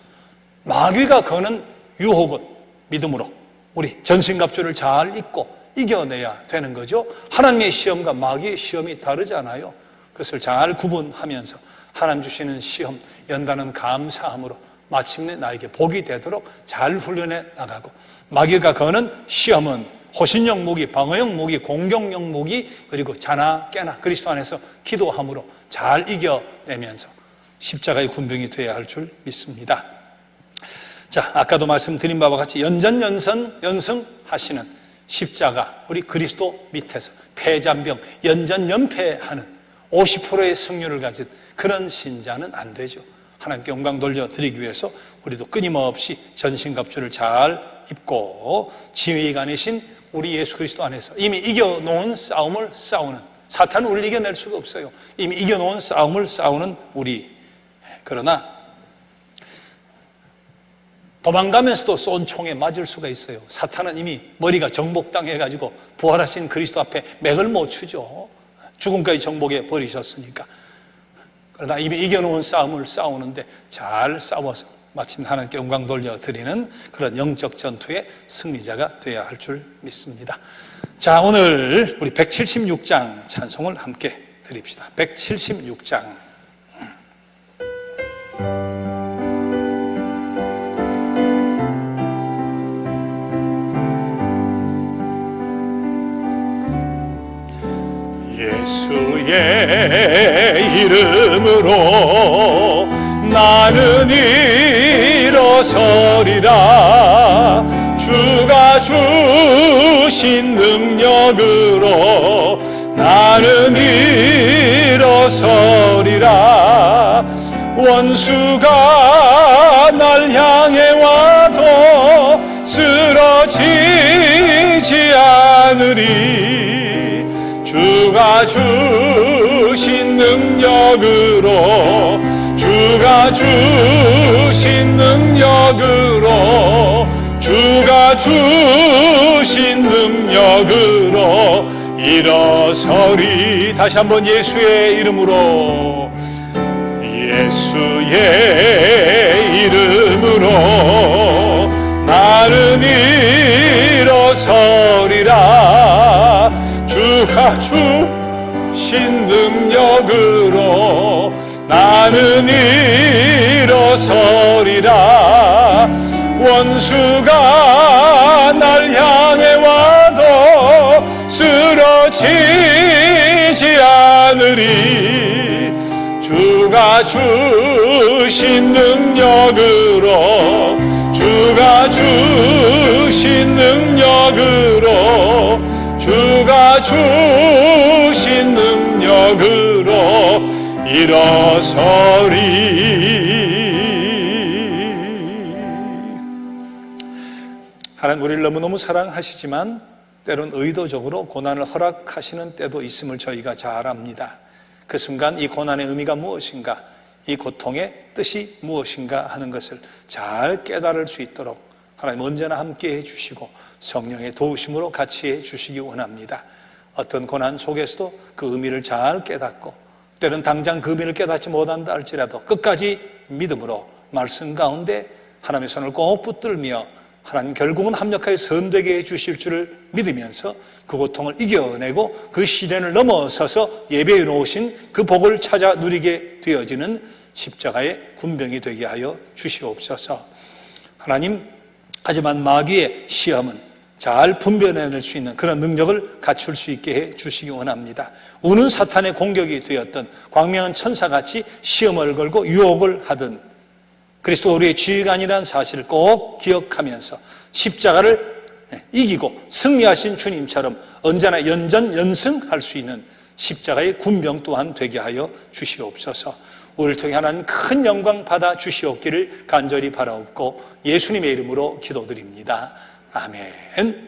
마귀가 거는 유혹은 믿음으로 우리 전신갑주를 잘 입고 이겨내야 되는 거죠. 하나님의 시험과 마귀의 시험이 다르잖아요. 그것을 잘 구분하면서 하나님 주시는 시험, 연단은 감사함으로 마침내 나에게 복이 되도록 잘 훈련해 나가고, 마귀가 거는 시험은 호신용 무기, 방어용 무기, 공격용 무기, 그리고 자나깨나 그리스도 안에서 기도함으로 잘 이겨내면서 십자가의 군병이 되어야 할 줄 믿습니다. 자, 아까도 말씀드린 바와 같이 연전연승하시는 십자가, 우리 그리스도 밑에서 패잔병, 연전연패하는 50%의 승률을 가진 그런 신자는 안 되죠. 하나님께 영광 돌려드리기 위해서 우리도 끊임없이 전신갑주를 잘 입고 지휘관이신 우리 예수 그리스도 안에서 이미 이겨놓은 싸움을 싸우는, 사탄은 우리를 이겨낼 수가 없어요. 이미 이겨놓은 싸움을 싸우는 우리. 그러나 도망가면서도 쏜 총에 맞을 수가 있어요. 사탄은 이미 머리가 정복당해가지고 부활하신 그리스도 앞에 맥을 못 추죠. 죽음까지 정복해 버리셨으니까. 그러나 이미 이겨놓은 싸움을 싸우는데 잘 싸워서 마침 하나님께 영광 돌려드리는 그런 영적 전투의 승리자가 되어야 할 줄 믿습니다. 자, 오늘 우리 176장 찬송을 함께 드립시다. 176장. 예수의 이름으로 나는 일어서리라. 주가 주신 능력으로 나는 일어서리라. 원수가 날 향해 와도 쓰러지지 않으리. 주가 주신 능력으로, 주가 주신 능력으로, 주가 주신 능력으로 일어서리. 다시 한번 예수의 이름으로, 예수의 이름으로 나는 일어서리라. 주가 주신 능력으로 나는 일어서리라. 원수가 날 향해 와도 쓰러지지 않으리. 주가 주신 능력으로, 주가 주신 능력으로, 주가 주신 능력으로 일어서리. 하나님 우리를 너무너무 사랑하시지만 때론 의도적으로 고난을 허락하시는 때도 있음을 저희가 잘 압니다. 그 순간 이 고난의 의미가 무엇인가, 이 고통의 뜻이 무엇인가 하는 것을 잘 깨달을 수 있도록 하나님 언제나 함께 해주시고 성령의 도우심으로 같이 해주시기 원합니다. 어떤 고난 속에서도 그 의미를 잘 깨닫고, 때론 당장 그 의미를 깨닫지 못한다 할지라도 끝까지 믿음으로 말씀 가운데 하나님의 손을 꼭 붙들며 하나님 결국은 합력하여 선되게 해주실 줄을 믿으면서 그 고통을 이겨내고 그 시련을 넘어서서 예배해 놓으신 그 복을 찾아 누리게 되어지는 십자가의 군병이 되게 하여 주시옵소서. 하나님, 하지만 마귀의 시험은 잘 분별해낼 수 있는 그런 능력을 갖출 수 있게 해 주시기 원합니다. 우는 사탄의 공격이 되었던 광명한 천사같이 시험을 걸고 유혹을 하던 그리스도 우리의 지휘관이라는 사실을 꼭 기억하면서 십자가를 이기고 승리하신 주님처럼 언제나 연전연승할 수 있는 십자가의 군병 또한 되게 하여 주시옵소서. 우리를 통해 하나님 큰 영광 받아 주시옵기를 간절히 바라옵고 예수님의 이름으로 기도드립니다. 아멘.